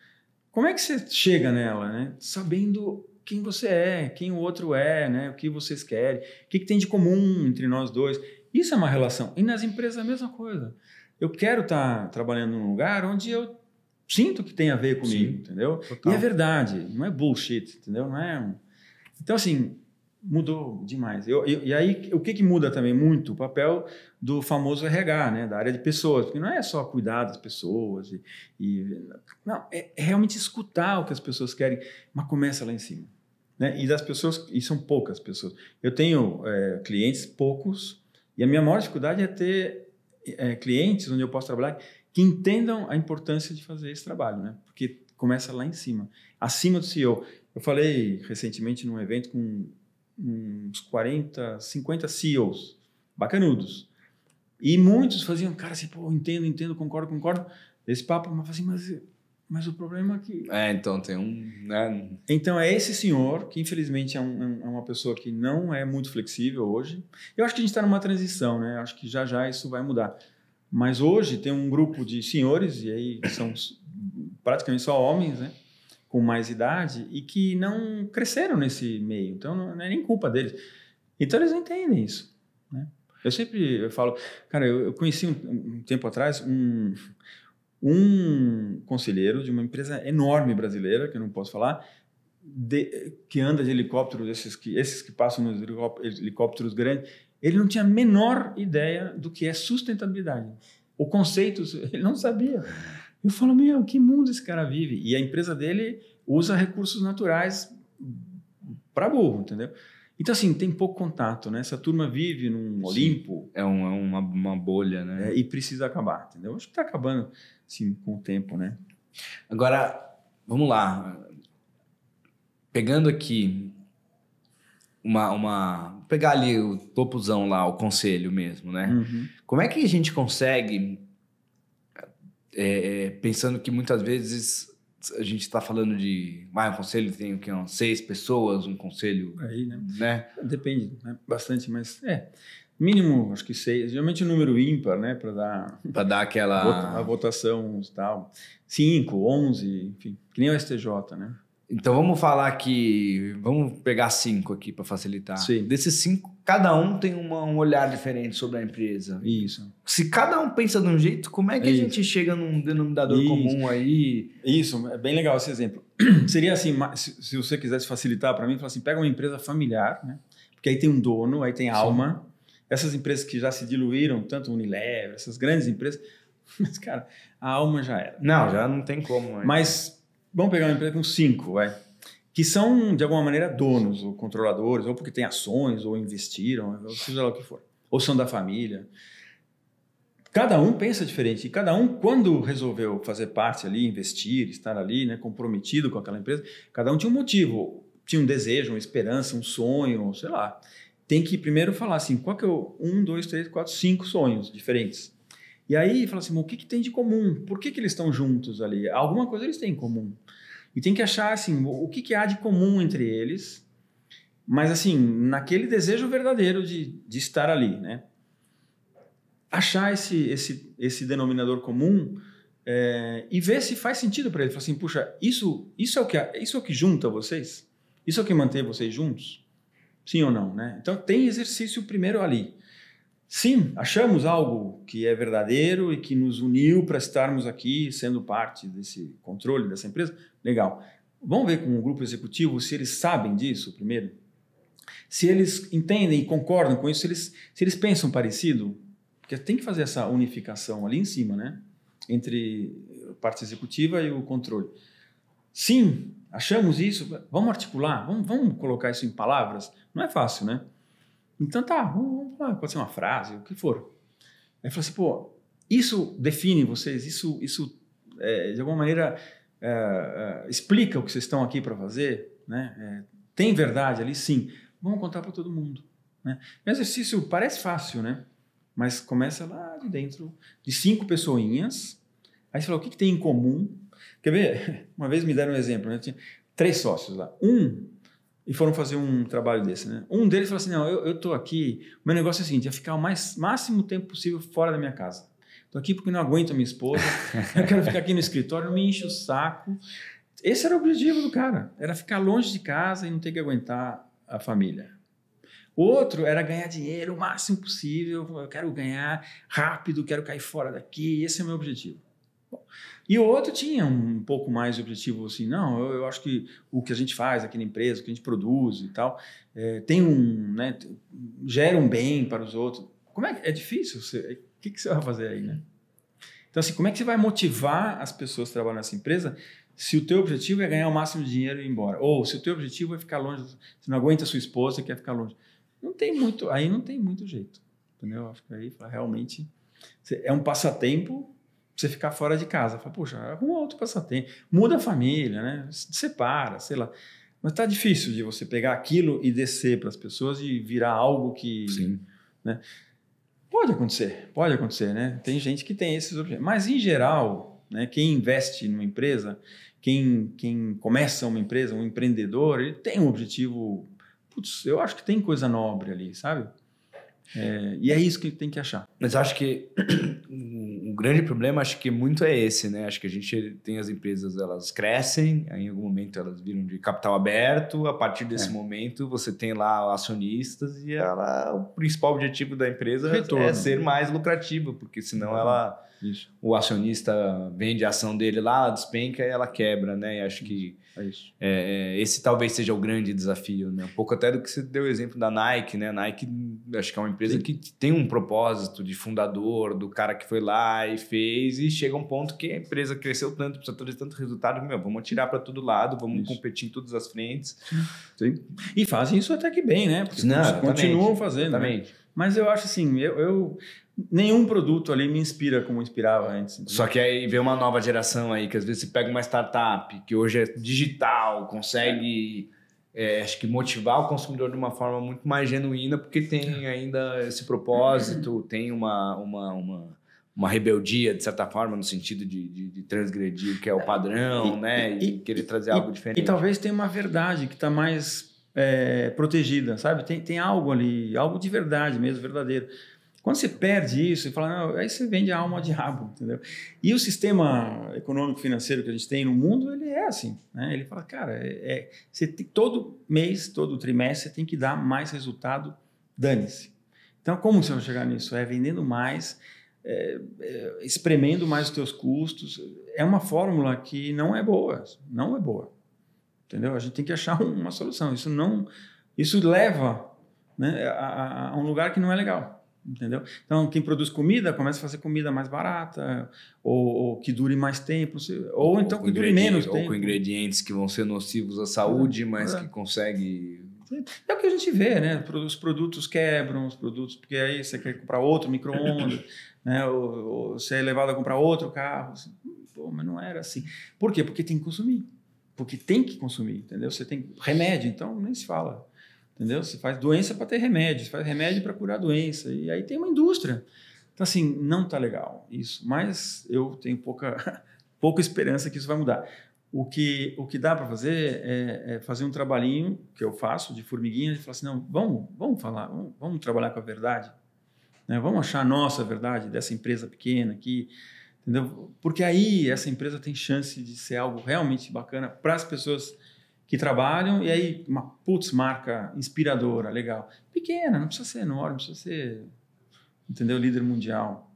Como é que você chega nela, né? Sabendo quem você é, quem o outro é, né? O que vocês querem, o que tem de comum entre nós dois. Isso é uma relação. E nas empresas é a mesma coisa. Eu quero estar trabalhando num lugar onde eu sinto que tem a ver comigo, sim, entendeu? Total. E é verdade, não é bullshit, entendeu? Não é... Então, assim, mudou demais. E aí, o que muda também muito? O papel do famoso RH, né? Da área de pessoas. Porque não é só cuidar das pessoas. Não, é realmente escutar o que as pessoas querem, mas começa lá em cima. Né? E das pessoas, e são poucas pessoas. Eu tenho clientes, poucos, e a minha maior dificuldade é ter clientes onde eu posso trabalhar que entendam a importância de fazer esse trabalho, né? Porque começa lá em cima, acima do CEO. Eu falei recentemente num evento com uns 40, 50 CEOs, bacanudos. E muitos faziam, cara, assim, pô, entendo, concordo. Esse papo, mas assim, mas o problema é que... então tem um... Né? Então é esse senhor, que infelizmente é uma pessoa que não é muito flexível hoje. Eu acho que a gente está numa transição, né? Acho que já isso vai mudar. Mas hoje tem um grupo de senhores, e aí são praticamente só homens, né? Com mais idade, e que não cresceram nesse meio. Então não é nem culpa deles. Então eles não entendem isso, né? Eu falo... Cara, eu conheci um tempo atrás um conselheiro de uma empresa enorme brasileira, que eu não posso falar, que anda de helicóptero, esses que passam nos helicópteros grandes, ele não tinha a menor ideia do que é sustentabilidade. O conceito, ele não sabia. Eu falo, meu, que mundo esse cara vive? E a empresa dele usa recursos naturais para burro, entendeu? Então, assim, tem pouco contato, né? Essa turma vive num Olimpo. É uma bolha, né? E precisa acabar, entendeu? Acho que está acabando, assim, com o tempo, né? Agora, vamos lá. Pegando aqui pegar ali o topozão lá, o conselho mesmo, né? Uhum. Como é que a gente consegue, pensando que muitas vezes a gente está falando de um conselho tem o quê? 6 pessoas, um conselho... Aí, né? Depende, né? Bastante, mas mínimo, acho que 6. Geralmente o número ímpar, né? Para dar aquela... a votação e tal. 5, 11, enfim. Que nem o STJ, né? Então vamos falar que... Vamos pegar 5 aqui para facilitar. Sim. Desses 5, cada um tem um olhar diferente sobre a empresa. Isso. Se cada um pensa de um jeito, como é que a gente chega num denominador comum aí? Isso, é bem legal esse exemplo. Seria assim, se você quisesse facilitar para mim, falar assim, pega uma empresa familiar, né? Porque aí tem um dono, aí tem alma. Essas empresas que já se diluíram, tanto Unilever, essas grandes empresas, mas, cara, a alma já era. Não, já não tem como. Mas vamos pegar uma empresa com 5, que são, de alguma maneira, donos ou controladores, ou porque têm ações, ou investiram, ou seja lá o que for. Ou são da família. Cada um pensa diferente. E cada um, quando resolveu fazer parte ali, investir, estar ali, né, comprometido com aquela empresa, cada um tinha um motivo. Tinha um desejo, uma esperança, um sonho, sei lá. Tem que primeiro falar assim, qual que é o 1, 2, 3, 4, 5 sonhos diferentes. E aí fala assim, o que tem de comum? Por que eles estão juntos ali? Alguma coisa eles têm em comum. E tem que achar assim, o que há de comum entre eles, mas assim, naquele desejo verdadeiro de estar ali, né? achar esse denominador comum e ver se faz sentido para ele. Falar assim, puxa, isso é o que junta vocês? Isso é o que mantém vocês juntos? Sim ou não, né? Então, tem exercício primeiro ali. Sim, achamos algo que é verdadeiro e que nos uniu para estarmos aqui sendo parte desse controle dessa empresa. Legal. Vamos ver com o grupo executivo se eles sabem disso primeiro. Se eles entendem e concordam com isso, se eles pensam parecido, porque tem que fazer essa unificação ali em cima, né? Entre a parte executiva e o controle. Sim, achamos isso, vamos articular, vamos colocar isso em palavras. Não é fácil, né? Então tá, vamos lá, pode ser uma frase, o que for. Aí fala assim, pô, isso define vocês, isso de alguma maneira explica o que vocês estão aqui para fazer, né? Tem verdade ali? Sim. Vamos contar para todo mundo, né? O exercício parece fácil, né? Mas começa lá de dentro, de 5 pessoinhas. Aí você fala, o que tem em comum? Quer ver? Uma vez me deram um exemplo, né? Tinha 3 sócios lá. E foram fazer um trabalho desse, né? Um deles falou assim, não, eu estou aqui, o meu negócio é o seguinte, é ficar o máximo tempo possível fora da minha casa. Estou aqui porque não aguento a minha esposa, eu quero ficar aqui no escritório, não me enche o saco. Esse era o objetivo do cara, era ficar longe de casa e não ter que aguentar a família. O outro era ganhar dinheiro o máximo possível, eu quero ganhar rápido, quero cair fora daqui, esse é o meu objetivo. Bom, e o outro tinha um pouco mais de objetivo assim, não, eu acho que o que a gente faz aqui na empresa, o que a gente produz e tal, né, gera um bem para os outros. Como é difícil? O que você vai fazer aí, né? Então, assim, como é que você vai motivar as pessoas que trabalham nessa empresa se o teu objetivo é ganhar o máximo de dinheiro e ir embora? Ou se o teu objetivo é ficar longe, você não aguenta a sua esposa e quer ficar longe. Aí não tem muito jeito, entendeu? Acho que aí realmente é um passatempo você ficar fora de casa. Fala, poxa, arruma outro passatempo, muda a família, né? Se separa, sei lá. Mas tá difícil de você pegar aquilo e descer para as pessoas e virar algo que... Sim. Né? Pode acontecer, né? Tem gente que tem esses objetivos. Mas, em geral, né, quem investe numa empresa, quem começa uma empresa, um empreendedor, ele tem um objetivo... Putz, eu acho que tem coisa nobre ali, sabe? E é isso que tem que achar. Mas eu acho que o grande problema, acho que muito é esse, né? Acho que a gente tem as empresas, elas crescem, aí em algum momento elas viram de capital aberto, a partir desse momento você tem lá acionistas e o principal objetivo da empresa é ser mais lucrativa, porque senão o acionista vende a ação dele lá, despenca e ela quebra, né? E acho que esse talvez seja o grande desafio, né? Um pouco até do que você deu o exemplo da Nike, né? A Nike, acho que é uma empresa que tem um propósito de fundador, do cara que foi lá e fez, e chega um ponto que a empresa cresceu tanto, precisa ter tanto resultado, vamos atirar para todo lado, vamos competir em todas as frentes. Sim. E fazem isso até que bem, né? Porque continuam fazendo. Exatamente. Né? Mas eu acho assim, nenhum produto ali me inspira como inspirava antes. Entendeu? Só que aí vem uma nova geração aí, que às vezes você pega uma startup que hoje é digital, consegue, acho que motivar o consumidor de uma forma muito mais genuína, porque tem ainda esse propósito, tem uma rebeldia, de certa forma, no sentido de transgredir o que é o padrão, né? E querer trazer algo diferente. E talvez tenha uma verdade que está mais protegida, sabe? Tem algo ali, algo de verdade mesmo, verdadeiro. Quando você perde isso e fala, não, aí você vende a alma ao diabo, entendeu? E o sistema econômico financeiro que a gente tem no mundo, ele é assim, né? Ele fala, cara, você tem, todo mês, todo trimestre, você tem que dar mais resultado, dane-se. Então, como você vai chegar nisso? Vendendo mais, espremendo mais os teus custos. É uma fórmula que não é boa, entendeu? A gente tem que achar uma solução. Isso leva, né, a um lugar que não é legal. Entendeu? Então, quem produz comida começa a fazer comida mais barata, ou que dure mais tempo, ou então que dure menos tempo. Ou com ingredientes que vão ser nocivos à saúde, mas que consegue... É o que a gente vê, né? Os produtos quebram, porque aí você quer comprar outro micro-ondas, né? Ou você é levado a comprar outro carro. Assim. Pô, mas não era assim. Por quê? Porque tem que consumir. Porque tem que consumir, entendeu? Você tem remédio, então nem se fala. Entendeu? Você faz doença para ter remédio, você faz remédio para curar doença, e aí tem uma indústria. Então, assim, não está legal isso, mas eu tenho pouca esperança que isso vai mudar. O que dá para fazer é fazer um trabalhinho que eu faço de formiguinha, de falar assim, não, vamos falar, vamos trabalhar com a verdade, né? Vamos achar a nossa verdade dessa empresa pequena aqui, entendeu? Porque aí essa empresa tem chance de ser algo realmente bacana para as pessoas que trabalham, e aí uma marca inspiradora, legal. Pequena, não precisa ser enorme, não precisa ser, entendeu? Líder mundial.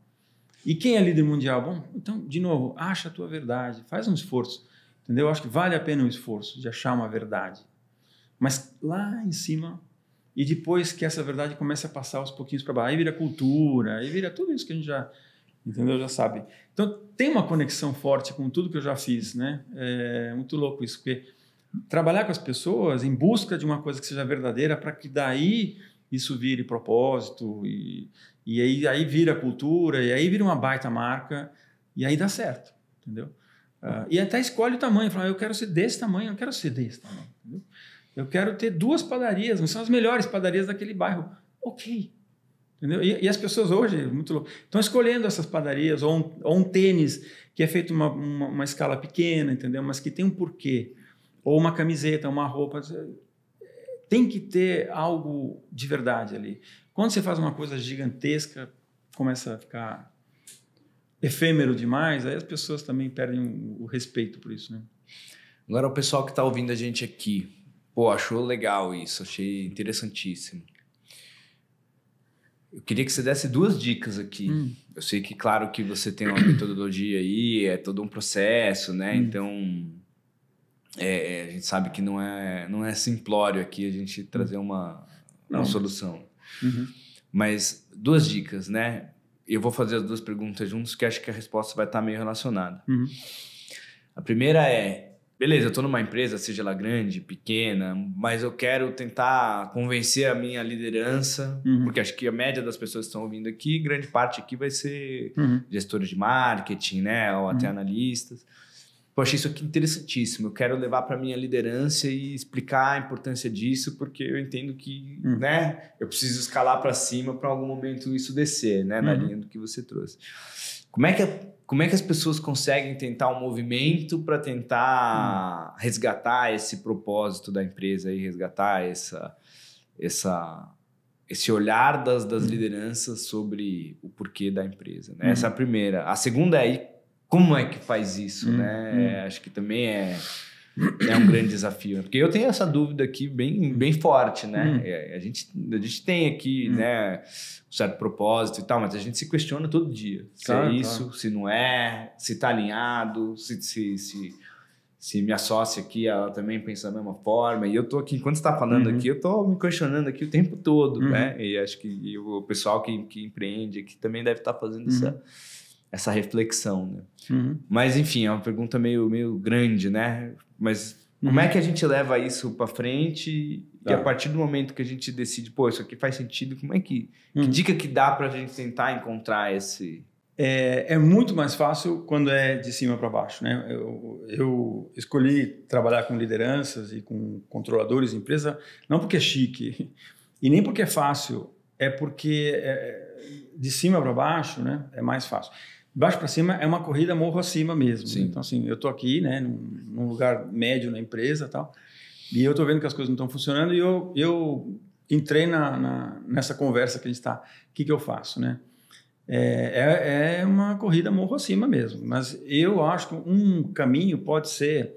E quem é líder mundial? Bom, então, de novo, acha a tua verdade, faz um esforço, entendeu? Eu acho que vale a pena o esforço de achar uma verdade. Mas lá em cima, e depois que essa verdade começa a passar aos pouquinhos para baixo, aí vira cultura, aí vira tudo isso que a gente já, entendeu? Já sabe. Então, tem uma conexão forte com tudo que eu já fiz, né? É muito louco isso, porque trabalhar com as pessoas em busca de uma coisa que seja verdadeira para que daí isso vire propósito e aí vira cultura e aí vira uma baita marca e aí dá certo, entendeu? E até escolhe o tamanho, fala, eu quero ser desse tamanho, eu não quero ser desse tamanho, entendeu? Eu quero ter 2 padarias, mas são as melhores padarias daquele bairro. Ok, entendeu? E as pessoas hoje, muito louco, estão escolhendo essas padarias ou um tênis que é feito uma escala pequena, entendeu? Mas que tem um porquê. Ou uma camiseta, uma roupa. Tem que ter algo de verdade ali. Quando você faz uma coisa gigantesca, começa a ficar efêmero demais, aí as pessoas também perdem o respeito por isso, né? Agora, o pessoal que está ouvindo a gente aqui, pô, achou legal isso, achei interessantíssimo. Eu queria que você desse 2 dicas aqui. Eu sei que, claro, que você tem uma metodologia aí, é todo um processo, né? Então... a gente sabe que não é simplório aqui a gente trazer uma solução. Mas 2 dicas, né? Eu vou fazer as 2 perguntas juntos, que acho que a resposta vai estar meio relacionada. A primeira é, beleza, eu estou numa empresa, seja ela grande, pequena, mas eu quero tentar convencer a minha liderança, porque acho que a média das pessoas que estão ouvindo aqui, grande parte aqui vai ser gestores de marketing, né? Ou até analistas. Eu achei isso aqui interessantíssimo. Eu quero levar para a minha liderança e explicar a importância disso, porque eu entendo que né, eu preciso escalar para cima para algum momento isso descer, né, na linha do que você trouxe. Como é que as pessoas conseguem tentar um movimento para tentar resgatar esse propósito da empresa e resgatar esse olhar das lideranças sobre o porquê da empresa? Né? Essa é a primeira. A segunda é como é que faz isso, né? Acho que também é um grande desafio. Porque eu tenho essa dúvida aqui bem forte, né? A gente tem aqui né, um certo propósito e tal, mas a gente se questiona todo dia. Se é isso, se não é, se está alinhado, se minha sócia aqui, ela também pensa da mesma forma. E eu tô aqui, enquanto você está falando aqui, eu tô me questionando aqui o tempo todo, né? E acho que o pessoal que empreende aqui também deve estar fazendo essa reflexão, né? Mas, enfim, é uma pergunta meio grande, né? Mas como é que a gente leva isso para frente e a partir do momento que a gente decide, pô, isso aqui faz sentido, como é que dica que dá para a gente tentar encontrar esse... É muito mais fácil quando é de cima para baixo, né? Eu escolhi trabalhar com lideranças e com controladores de empresa não porque é chique e nem porque é fácil, é porque de cima para baixo, né, é mais fácil. De baixo para cima é uma corrida morro acima mesmo. Sim. Então, assim, eu estou aqui, né, num lugar médio na empresa e tal, e eu estou vendo que as coisas não estão funcionando e eu entrei nessa conversa que a gente está. O que eu faço, né? É uma corrida morro acima mesmo, mas eu acho que um caminho pode ser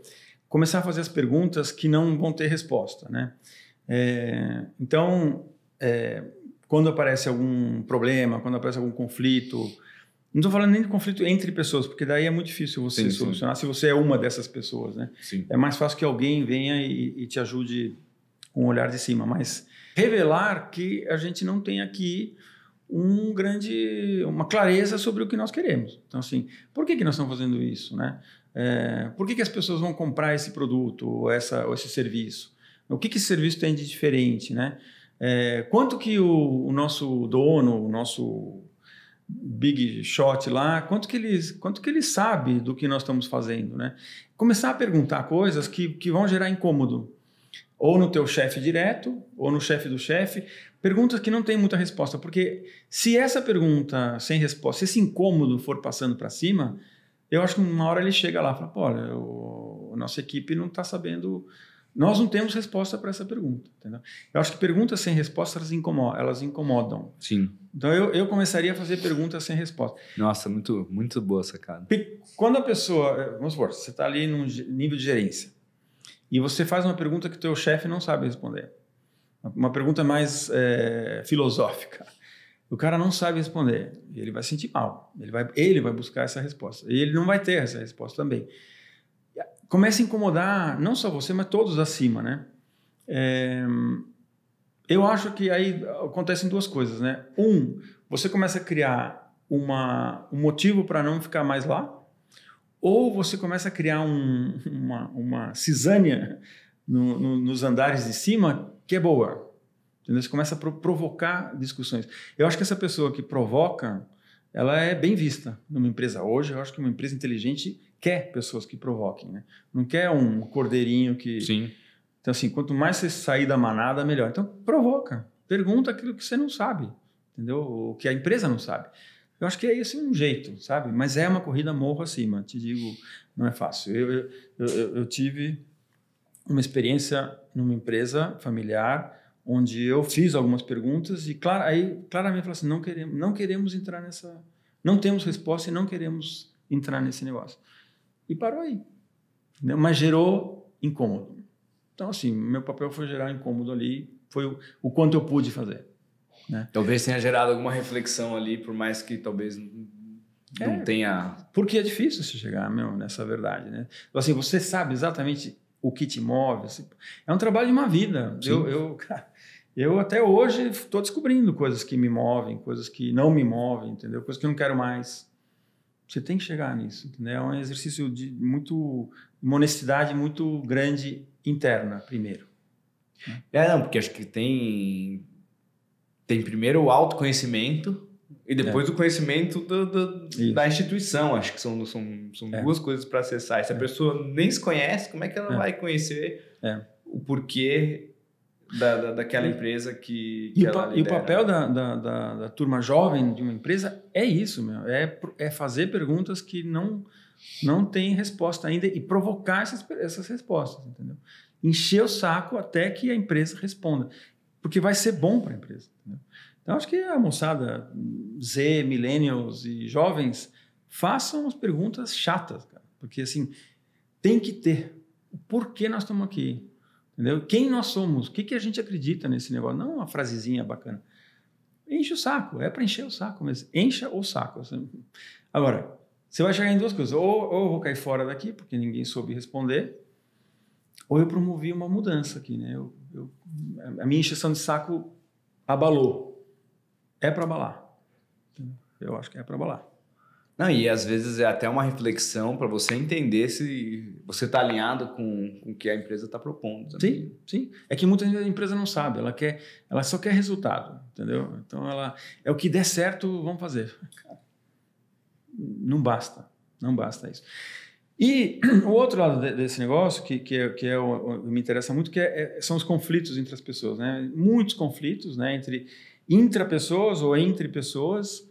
começar a fazer as perguntas que não vão ter resposta, né? Então, quando aparece algum problema, quando aparece algum conflito, não estou falando nem de conflito entre pessoas, porque daí é muito difícil você solucionar se você é uma dessas pessoas, né? Sim. É mais fácil que alguém venha e te ajude com um olhar de cima, mas revelar que a gente não tem aqui uma clareza sobre o que nós queremos. Então, assim, por que nós estamos fazendo isso, né? Por que as pessoas vão comprar esse produto ou esse serviço? O que esse serviço tem de diferente, né? Quanto que o nosso dono, o nosso big shot lá, quanto que ele sabe do que nós estamos fazendo, né? Começar a perguntar coisas que vão gerar incômodo, ou no teu chefe direto, ou no chefe do chefe, perguntas que não tem muita resposta, porque se essa pergunta sem resposta, se esse incômodo for passando para cima, eu acho que uma hora ele chega lá e fala, pô, olha, a nossa equipe não está sabendo Nós não temos resposta para essa pergunta, entendeu? Eu acho que perguntas sem resposta, elas incomodam. Sim. Então, eu começaria a fazer perguntas sem resposta. Nossa, muito, muito boa sacada. Quando a pessoa... Vamos supor, você está ali num nível de gerência e você faz uma pergunta que o teu chefe não sabe responder. Uma pergunta mais filosófica. O cara não sabe responder. Ele vai sentir mal. Ele vai buscar essa resposta. E ele não vai ter essa resposta também. Começa a incomodar não só você, mas todos acima, né? Eu acho que aí acontecem duas coisas, né? Você começa a criar um motivo para não ficar mais lá, ou você começa a criar uma cisânia nos andares de cima que é boa. Entendeu? Você começa a provocar discussões. Eu acho que essa pessoa que provoca, ela é bem vista numa empresa hoje. Eu acho que uma empresa inteligente quer pessoas que provoquem, né? Não quer um cordeirinho que... Sim. Então, assim, quanto mais você sair da manada, melhor. Então, provoca. Pergunta aquilo que você não sabe, entendeu? O que a empresa não sabe. Eu acho que é esse um jeito, sabe? Mas é uma corrida morro acima. Te digo, não é fácil. Eu tive uma experiência numa empresa familiar onde eu fiz algumas perguntas e aí claramente falei assim, não queremos entrar nessa... Não temos resposta e não queremos entrar nesse negócio. E parou aí. Entendeu? Mas gerou incômodo. Então, assim, meu papel foi gerar incômodo ali, foi o quanto eu pude fazer. Né? Talvez tenha gerado alguma reflexão ali, por mais que talvez não tenha... Porque é difícil se chegar nessa verdade. Né? Então, assim, você sabe exatamente o que te move. É um trabalho de uma vida. Eu até hoje estou descobrindo coisas que me movem, coisas que não me movem, entendeu? Coisas que eu não quero mais. Você tem que chegar nisso, entendeu? É um exercício de uma honestidade muito grande interna, primeiro. Não, porque acho que tem primeiro o autoconhecimento e depois o conhecimento da instituição. Acho que são duas coisas para acessar. E se a pessoa nem se conhece, como é que ela vai conhecer o porquê daquela empresa que ela lidera? E o papel da turma jovem de uma empresa é isso, é fazer perguntas que não têm resposta ainda e provocar essas respostas, entendeu? Encher o saco até que a empresa responda, porque vai ser bom para a empresa, entendeu? Então, acho que a moçada Z, millennials e jovens façam as perguntas chatas, cara, porque assim, tem que ter o porquê nós estamos aqui, entendeu? Quem nós somos, o que a gente acredita nesse negócio, não uma frasezinha bacana. Enche o saco, é para encher o saco mesmo, encha o saco. Assim. Agora, você vai chegar em duas coisas, ou eu vou cair fora daqui, porque ninguém soube responder, ou eu promovi uma mudança aqui, né? A minha encheção de saco abalou. É para abalar. Eu acho que é para abalar. Não, e às vezes é até uma reflexão para você entender se você está alinhado com o que a empresa está propondo. Também. Sim. É que muita empresa não sabe, ela só quer resultado, entendeu? Então, é o que der certo, vamos fazer. Não basta isso. E o outro lado desse negócio, que me interessa muito, são os conflitos entre as pessoas, né? Muitos conflitos, né? Entre intrapessoas ou entre pessoas.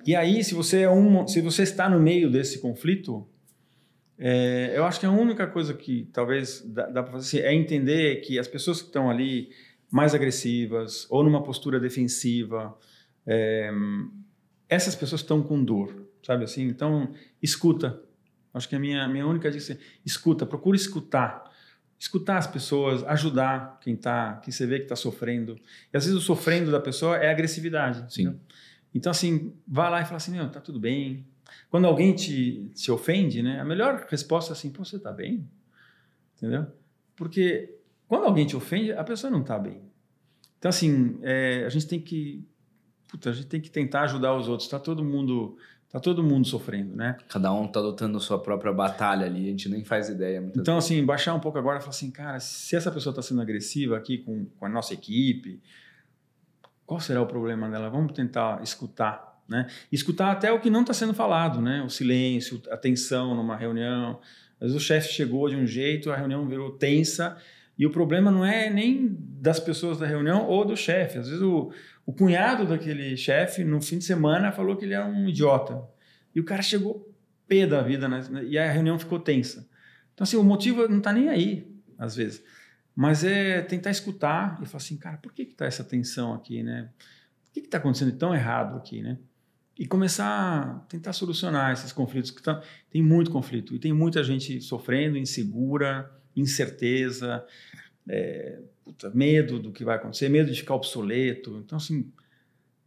E aí, se você está no meio desse conflito, eu acho que a única coisa que talvez dá para fazer é entender que as pessoas que estão ali mais agressivas ou numa postura defensiva, essas pessoas estão com dor, sabe assim? Então, escuta. Acho que a minha única dica é escuta, procura escutar as pessoas, ajudar quem você vê que está sofrendo. E às vezes o sofrendo da pessoa é agressividade. Sim. Né? Então, assim, vai lá e fala assim, tá tudo bem. Quando alguém te ofende, né, a melhor resposta é assim, pô, você está bem? Entendeu? Porque quando alguém te ofende, a pessoa não está bem. Então, assim, a gente tem que tentar ajudar os outros. Está todo mundo sofrendo, né? Cada um está lutando a sua própria batalha ali, a gente nem faz ideia. Então, assim, baixar um pouco agora e falar assim, cara, se essa pessoa está sendo agressiva aqui com a nossa equipe, qual será o problema dela? Vamos tentar escutar, né? Escutar até o que não está sendo falado, né? O silêncio, a tensão numa reunião. Às vezes o chefe chegou de um jeito, a reunião virou tensa, e o problema não é nem das pessoas da reunião ou do chefe. Às vezes o cunhado daquele chefe, no fim de semana, falou que ele era um idiota. E o cara chegou pé da vida, né? E a reunião ficou tensa. Então, assim, o motivo não está nem aí. às vezes. Mas é tentar escutar e falar assim, cara, por que está essa tensão aqui, né? O que está acontecendo de tão errado aqui, né? E começar a tentar solucionar esses conflitos que tem muito conflito e tem muita gente sofrendo, insegura, incerteza, medo do que vai acontecer, medo de ficar obsoleto. Então, assim,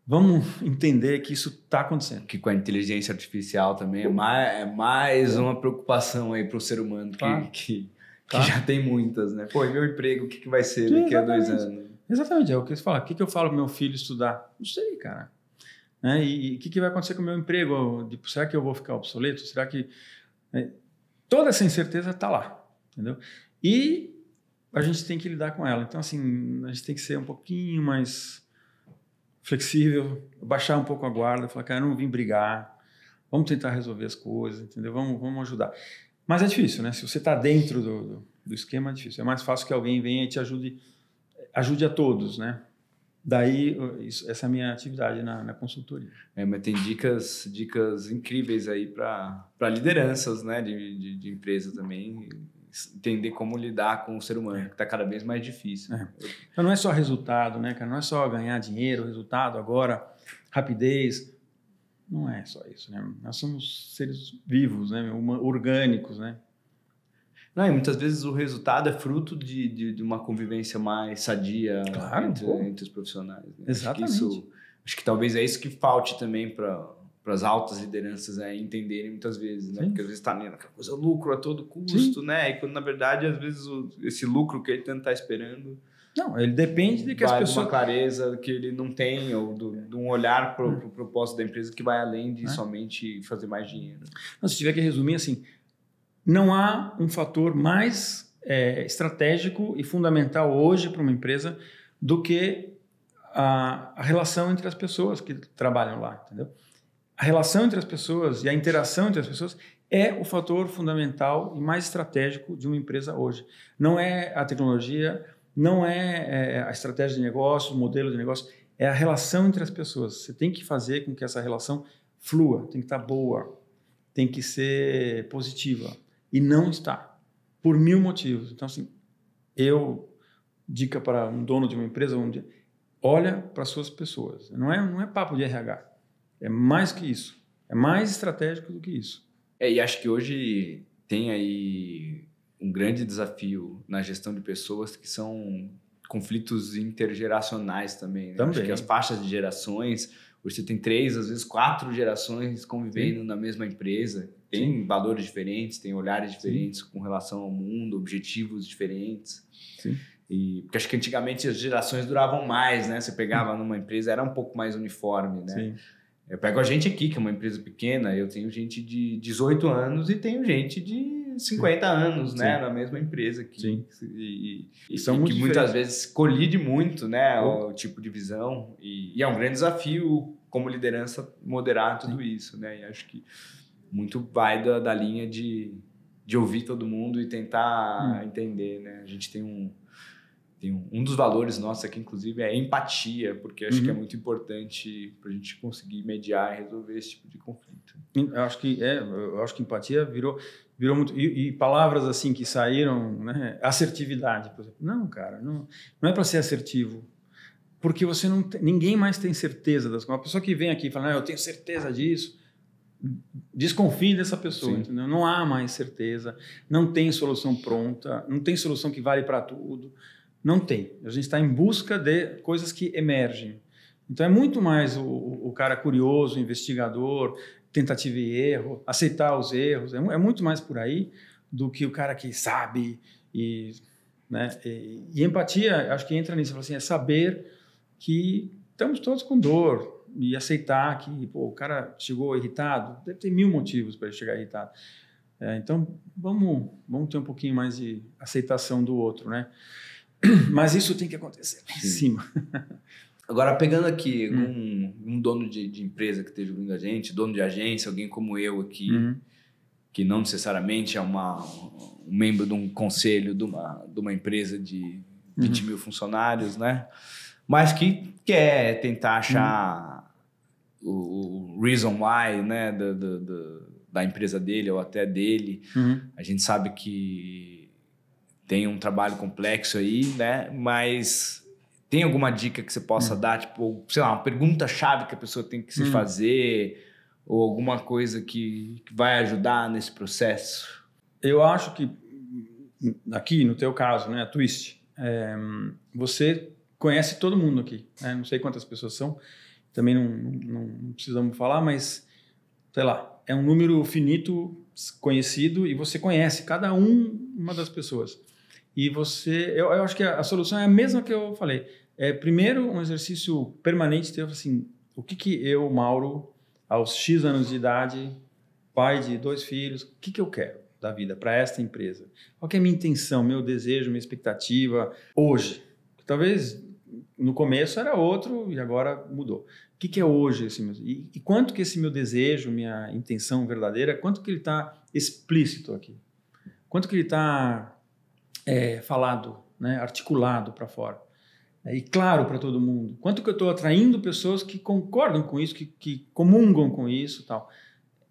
vamos entender que isso está acontecendo. Que com a inteligência artificial também é mais uma preocupação aí para o ser humano que já tem muitas, né? Pô, e meu emprego, o que vai ser daqui a 2 anos? Exatamente, é o que você fala. O que eu falo para meu filho estudar? Não sei, cara. E o que vai acontecer com o meu emprego? Será que eu vou ficar obsoleto? Será que... Toda essa incerteza está lá, entendeu? E a gente tem que lidar com ela. Então, assim, a gente tem que ser um pouquinho mais flexível, baixar um pouco a guarda, falar, cara, eu não vim brigar, vamos tentar resolver as coisas, entendeu? Vamos ajudar. Mas é difícil, né? Se você está dentro do esquema, é difícil. É mais fácil que alguém venha e te ajude a todos, né? Daí, essa é a minha atividade na consultoria. Mas tem dicas incríveis aí para lideranças, né, de empresa também, entender como lidar com o ser humano, que está cada vez mais difícil. Então, não é só resultado, né, cara? Não é só ganhar dinheiro, resultado agora, rapidez. Não é só isso, né? Nós somos seres vivos, né, orgânicos, né? Não, e muitas vezes o resultado é fruto de uma convivência mais sadia, claro, entre os profissionais. Né? Exatamente. Acho que talvez é isso que falte também para as altas lideranças entenderem muitas vezes, né? Porque às vezes está naquela coisa, lucro a todo custo, né? E quando na verdade, às vezes, esse lucro que ele tanto está esperando... Não, ele depende de que as pessoas... de uma clareza que ele não tem, ou de um olhar para o propósito da empresa que vai além de somente fazer mais dinheiro. Não, se tiver que resumir assim... Não há um fator mais estratégico e fundamental hoje para uma empresa do que a relação entre as pessoas que trabalham lá, entendeu? A relação entre as pessoas e a interação entre as pessoas é o fator fundamental e mais estratégico de uma empresa hoje. Não é a tecnologia, não é a estratégia de negócio, o modelo de negócio, é a relação entre as pessoas. Você tem que fazer com que essa relação flua, tem que estar boa, tem que ser positiva. E não está, por 1000 motivos. Então, assim, dica para um dono de uma empresa, olha para as suas pessoas. Não é papo de RH, é mais que isso, é mais estratégico do que isso. E acho que hoje tem aí um grande desafio na gestão de pessoas que são conflitos intergeracionais também. Né? Acho que as faixas de gerações, hoje você tem 3, às vezes 4 gerações convivendo na mesma empresa. Tem valores diferentes, tem olhares diferentes com relação ao mundo, objetivos diferentes. Porque acho que antigamente as gerações duravam mais, né? Você pegava numa empresa, era um pouco mais uniforme, né? Eu pego a gente aqui, que é uma empresa pequena, eu tenho gente de 18 anos e tenho gente de 50 anos, né? Na mesma empresa aqui. E que muitas vezes colide muito, né? O tipo de visão. E é um grande desafio como liderança moderar tudo isso, né? E acho que muito vai da linha de ouvir todo mundo e tentar entender, né? A gente tem um dos valores nossos aqui, inclusive, é empatia, porque acho que é muito importante para a gente conseguir mediar e resolver esse tipo de conflito. Eu acho que empatia virou muito... E palavras assim que saíram, né? Assertividade, por exemplo. Não, cara, não é para ser assertivo, porque você ninguém mais tem certeza das coisas. Uma pessoa que vem aqui e fala, eu tenho certeza disso, desconfie dessa pessoa, entendeu? Não há mais certeza, não tem solução pronta, não tem solução que vale para tudo, não tem. A gente está em busca de coisas que emergem. Então é muito mais o cara curioso, investigador, tentativa e erro, aceitar os erros, é muito mais por aí do que o cara que sabe né? E empatia, acho que entra nisso, assim, é saber que estamos todos com dor, e aceitar que o cara chegou irritado, deve ter 1000 motivos para ele chegar irritado. Então, vamos ter um pouquinho mais de aceitação do outro, né? Mas isso tem que acontecer lá em cima. Agora, pegando aqui um dono de empresa que esteja ouvindo a gente, dono de agência, alguém como eu aqui, que não necessariamente é um membro de um conselho de uma empresa de 20 mil funcionários, né? Mas que quer tentar achar o reason why, né, da empresa dele ou até dele. A gente sabe que tem um trabalho complexo aí, né? Mas tem alguma dica que você possa dar? Tipo, sei lá, uma pergunta-chave que a pessoa tem que se fazer ou alguma coisa que vai ajudar nesse processo? Eu acho que aqui, no teu caso, né, a Twist, você conhece todo mundo aqui, né? Não sei quantas pessoas são, também não precisamos falar, mas, sei lá, é um número finito, conhecido, e você conhece cada uma das pessoas. E eu acho que a solução é a mesma que eu falei. Primeiro, um exercício permanente, ter assim, o que eu, Mauro, aos X anos de idade, pai de 2 filhos, o que eu quero da vida para esta empresa? Qual que é a minha intenção, meu desejo, minha expectativa hoje? Talvez no começo era outro e agora mudou. O que é hoje esse meu? E quanto que esse meu desejo, minha intenção verdadeira, quanto que ele está explícito aqui? Quanto que ele está falado, né, articulado para fora? E claro para todo mundo. Quanto que eu estou atraindo pessoas que concordam com isso, que comungam com isso, tal.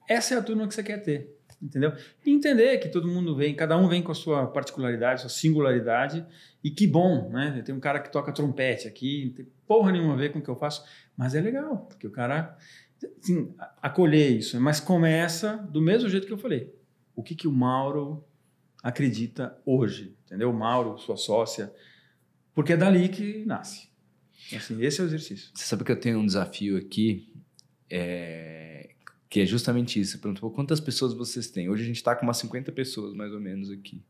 Essa é a turma que você quer ter. Entendeu? E entender que todo mundo vem, cada um vem com a sua particularidade, sua singularidade, e que bom, né? Tem um cara que toca trompete aqui, não tem porra nenhuma a ver com o que eu faço, mas é legal, porque o cara, assim, acolher isso, mas começa do mesmo jeito que eu falei. O que o Mauro acredita hoje, entendeu? O Mauro, sua sócia, porque é dali que nasce. Assim, esse é o exercício. Você sabe que eu tenho um desafio aqui, que é justamente isso. Você perguntou quantas pessoas vocês têm. Hoje a gente está com umas 50 pessoas, mais ou menos, aqui.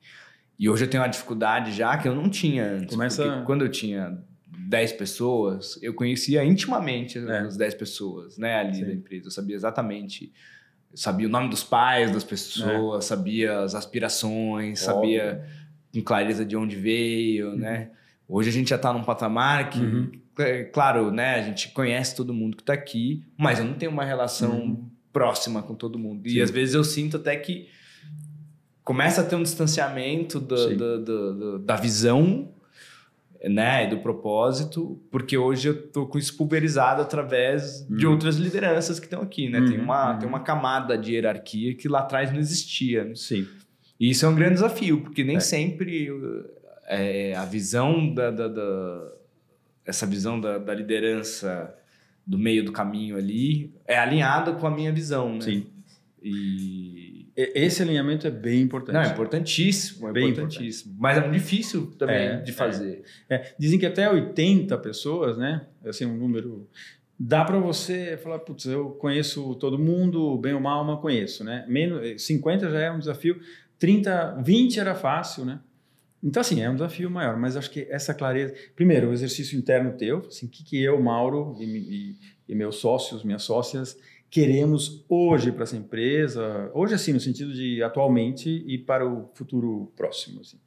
E hoje eu tenho uma dificuldade já que eu não tinha antes. Porque quando eu tinha 10 pessoas, eu conhecia intimamente as 10 pessoas, né, ali da empresa. Eu sabia exatamente... Eu sabia o nome dos pais das pessoas, sabia as aspirações, sabia com clareza de onde veio, né? Hoje a gente já está num patamar que... Claro, né, a gente conhece todo mundo que está aqui, mas eu não tenho uma relação... próxima com todo mundo. E às vezes eu sinto até que começa a ter um distanciamento da visão, né, e do propósito, porque hoje eu tô com isso pulverizado através de outras lideranças que estão aqui, né? Tem uma camada de hierarquia que lá atrás não existia, né? Sim. E isso é um grande desafio, porque nem sempre a visão essa visão da liderança do meio do caminho ali, é alinhada com a minha visão, né? Sim. E esse alinhamento é bem importante. Não, é importantíssimo, bem importantíssimo. Mas é muito difícil também de fazer. Dizem que até 80 pessoas, né? Assim, um número... Dá para você falar, putz, eu conheço todo mundo, bem ou mal, mas conheço, né? 50 já é um desafio, 20 era fácil, né? Então, assim, é um desafio maior, mas acho que essa clareza... Primeiro, o exercício interno teu, assim, o que eu, Mauro, e meus sócios, minhas sócias, queremos hoje para essa empresa, hoje, assim, no sentido de atualmente e para o futuro próximo, assim.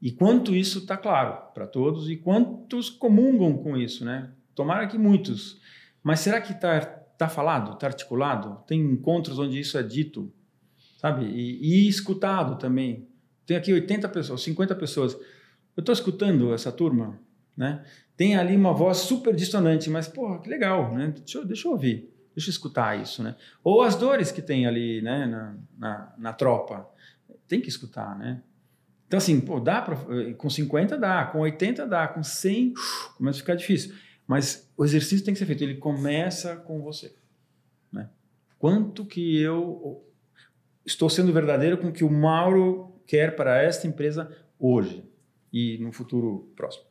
E quanto isso está claro para todos e quantos comungam com isso, né? Tomara que muitos. Mas será que tá falado, está articulado? Tem encontros onde isso é dito, sabe? E escutado também. Tem aqui 80 pessoas, 50 pessoas. Eu estou escutando essa turma, né? Tem ali uma voz super dissonante, mas, porra, que legal, né? Deixa eu ouvir, deixa eu escutar isso, né? Ou as dores que tem ali, né, na tropa. Tem que escutar, né? Então, assim, pô, com 50 dá, com 80 dá, com 100 começa a ficar difícil. Mas o exercício tem que ser feito, ele começa com você, né? Quanto que eu estou sendo verdadeiro com o que o Mauro quer para esta empresa hoje e no futuro próximo.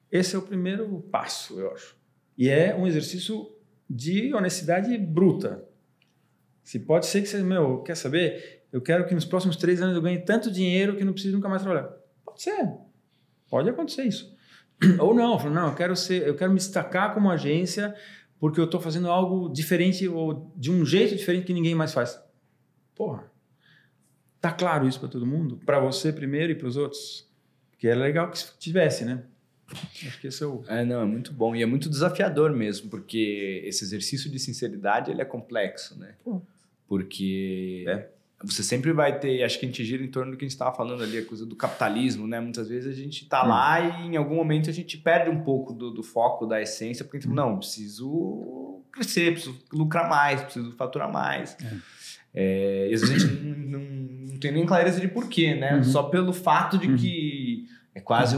Esse é o primeiro passo, eu acho. E é um exercício de honestidade bruta. Se pode ser que você, quer saber? Eu quero que nos próximos 3 anos eu ganhe tanto dinheiro que não preciso nunca mais trabalhar. Pode ser. Pode acontecer isso. Ou não, eu quero me destacar como agência porque eu estou fazendo algo diferente ou de um jeito diferente que ninguém mais faz. Porra. Tá claro isso para todo mundo? Para você primeiro e para os outros? Porque era legal que tivesse, né? Acho que esse é o... Não, é muito bom. E é muito desafiador mesmo, porque esse exercício de sinceridade, ele é complexo, né? Porque você sempre vai ter... Acho que a gente gira em torno do que a gente estava falando ali, a coisa do capitalismo, né? Muitas vezes a gente tá lá e em algum momento a gente perde um pouco do foco, da essência, porque não, preciso crescer, preciso lucrar mais, preciso faturar mais. E às vezes a gente não tem nem clareza de porquê, né? Só pelo fato de que que é quase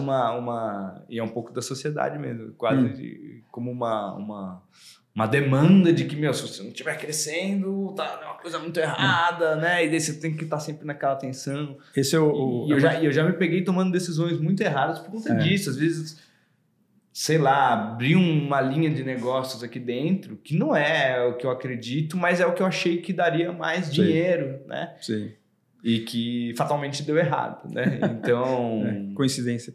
e é um pouco da sociedade mesmo, quase como uma demanda de que, meu, se você não estiver crescendo, tá uma coisa muito errada, né? E daí você tem que estar sempre naquela tensão. Esse é eu já me peguei tomando decisões muito erradas por conta disso. Às vezes, sei lá, abri uma linha de negócios aqui dentro que não é o que eu acredito, mas é o que eu achei que daria mais dinheiro, né? Sim. E que fatalmente deu errado, né? Então... coincidência.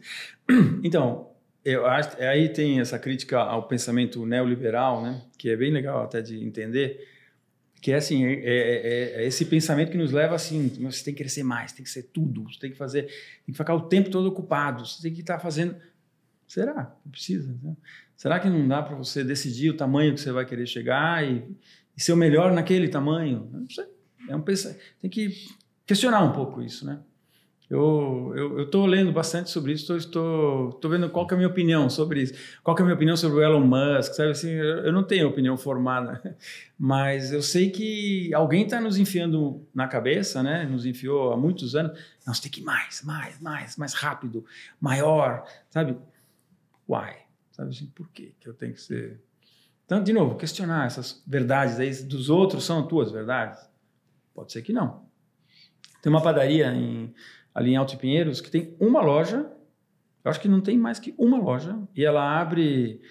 Então, eu acho, aí tem essa crítica ao pensamento neoliberal, né? Que é bem legal até de entender, que é assim, é esse pensamento que nos leva assim, você tem que crescer mais, tem que ser tudo, você tem que fazer, tem que ficar o tempo todo ocupado, você tem que estar fazendo... Será que precisa? Né? Será que não dá para você decidir o tamanho que você vai querer chegar e ser o melhor naquele tamanho? Não sei. Tem que questionar um pouco isso, né? Eu estou lendo bastante sobre isso, estou vendo qual que é a minha opinião sobre isso, qual que é a minha opinião sobre o Elon Musk, sabe assim? Eu não tenho opinião formada, mas eu sei que alguém está nos enfiando na cabeça, né? Nos enfiou há muitos anos. Não, você tem que ir mais rápido, maior, sabe? Why? Sabe assim, por que eu tenho que ser... Então, de novo, questionar essas verdades aí dos outros são tuas verdades? Pode ser que não. Tem uma padaria ali em Alto de Pinheiros que tem uma loja, eu acho que não tem mais que uma loja, e ela abre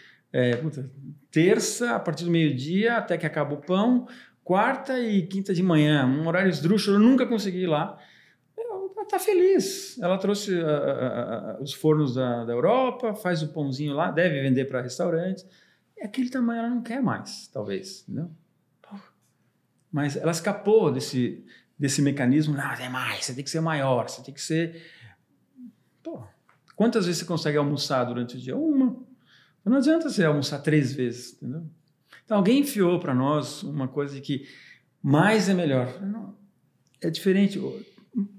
terça, a partir do meio-dia, até que acaba o pão, quarta e quinta de manhã, um horário esdrúxulo, eu nunca consegui ir lá. Ela está feliz, ela trouxe os fornos da Europa, faz o pãozinho lá, deve vender para restaurantes, e aquele tamanho ela não quer mais, talvez, entendeu? Mas ela escapou desse mecanismo, não, é mais, você tem que ser maior, você tem que ser... Pô, quantas vezes você consegue almoçar durante o dia? Uma. Não adianta você almoçar 3 vezes, entendeu? Então, alguém enfiou para nós uma coisa de que mais é melhor. Não, é diferente.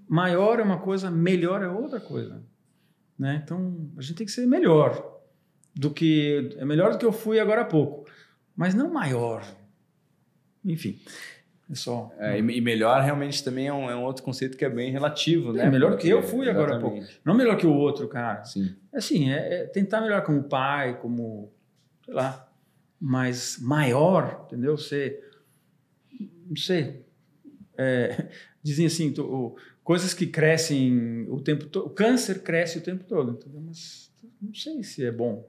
Maior é uma coisa, melhor é outra coisa. Né? Então, a gente tem que ser melhor é melhor do que eu fui agora há pouco, mas não maior. Enfim... E melhor realmente também é um outro conceito que é bem relativo, né? Melhor que eu fui agora há pouco. Não melhor que o outro, cara. Sim. Assim, tentar melhor como pai, como, sei lá, mas maior, entendeu? Não sei. Dizem assim, coisas que crescem o tempo todo. O câncer cresce o tempo todo, entendeu? Mas não sei se é bom.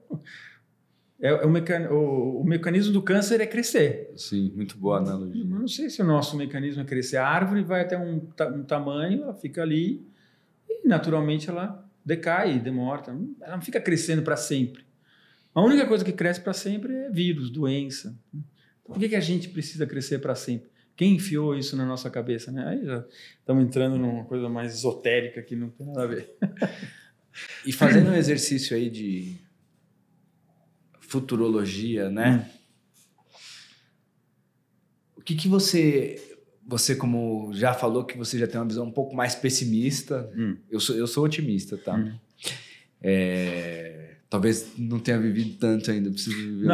O mecanismo do câncer é crescer. Sim, muito boa analogia. Eu não sei se o nosso mecanismo é crescer. A árvore vai até um tamanho, ela fica ali e naturalmente ela decai, demorta. Ela não fica crescendo para sempre. A única coisa que cresce para sempre é vírus, doença. Por que a gente precisa crescer para sempre? Quem enfiou isso na nossa cabeça? Né? Aí já estamos entrando numa coisa mais esotérica que não tem nada a ver. E fazendo um exercício aí de futurologia, né? O que você como já falou que você já tem uma visão um pouco mais pessimista, eu sou otimista, tá? Talvez não tenha vivido tanto ainda, preciso viver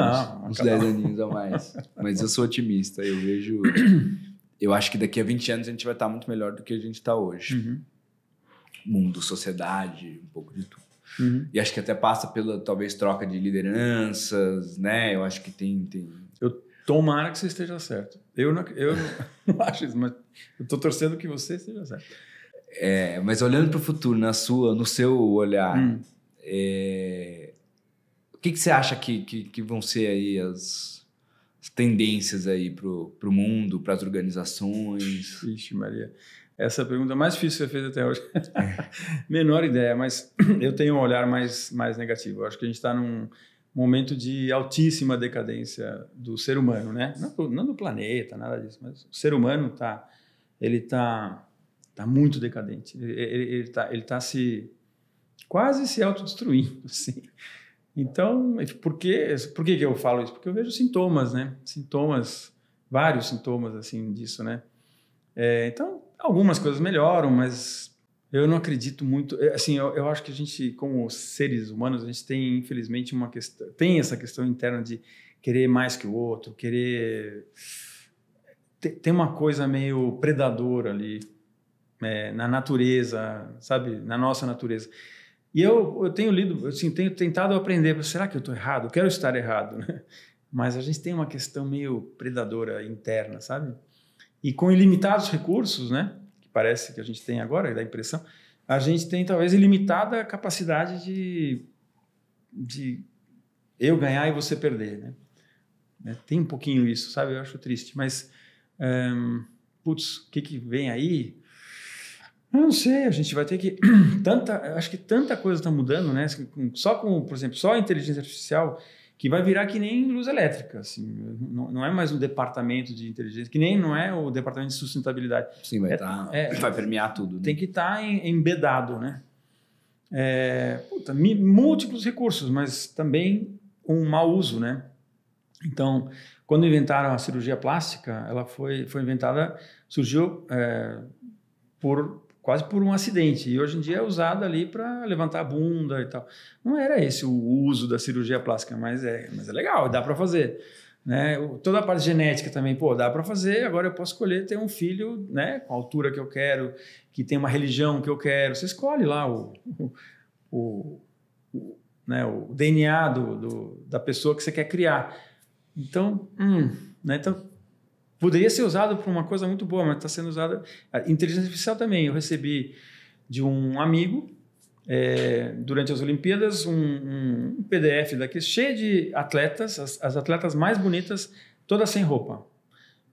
uns 10 aninhos a mais, mas eu sou otimista, eu acho que daqui a 20 anos a gente vai estar muito melhor do que a gente está hoje. Mundo, sociedade, um pouco de tudo. E acho que até passa pela, talvez, troca de lideranças, né? Eu acho que tem... Eu tomara que você esteja certo. Eu não acho isso, mas eu estou torcendo que você esteja certo. Mas olhando para o futuro, no seu olhar, o que você acha que vão ser aí as tendências aí para o mundo, para as organizações? Ixi, Maria... Essa é a pergunta mais difícil que você fez até hoje. Menor ideia, mas eu tenho um olhar mais negativo. Eu acho que a gente está num momento de altíssima decadência do ser humano, né? Não do planeta, nada disso, mas o ser humano tá muito decadente. Ele tá quase se autodestruindo, assim. Então, por que eu falo isso? Porque eu vejo sintomas, né? Vários sintomas assim disso, né? Então, algumas coisas melhoram, mas eu não acredito muito. Assim, eu acho que a gente, como seres humanos, a gente tem, infelizmente, tem essa questão interna de querer mais que o outro, querer... Tem uma coisa meio predadora ali na natureza, sabe? Na nossa natureza. E eu tenho lido, assim, tenho tentado aprender, será que eu estou errado? Eu quero estar errado, né? Mas a gente tem uma questão meio predadora interna, sabe? E com ilimitados recursos, né? Que parece que a gente tem agora, dá a impressão, a gente tem talvez ilimitada capacidade de eu ganhar e você perder, né? Tem um pouquinho isso, sabe? Eu acho triste, mas putz, o que vem aí? Eu não sei, a gente vai ter que acho que tanta coisa está mudando, né? Só com, por exemplo, só a inteligência artificial que vai virar que nem luz elétrica, assim, não é mais um departamento de inteligência, que nem não é o departamento de sustentabilidade. Sim, vai permear tudo. Né? Tem que estar embedado, né? Múltiplos recursos, mas também um mau uso, né? Então, quando inventaram a cirurgia plástica, ela foi inventada, surgiu quase por um acidente, e hoje em dia é usada ali para levantar a bunda e tal. Não era esse o uso da cirurgia plástica, mas é legal, dá para fazer. Né? Toda a parte genética também, dá para fazer, agora eu posso escolher ter um filho, né, com a altura que eu quero, que tem uma religião que eu quero. Você escolhe lá o DNA da pessoa que você quer criar. Então, né? Então, poderia ser usado para uma coisa muito boa, mas está sendo usada... A inteligência artificial também. Eu recebi de um amigo, durante as Olimpíadas, um PDF daqui cheio de atletas, as atletas mais bonitas, todas sem roupa.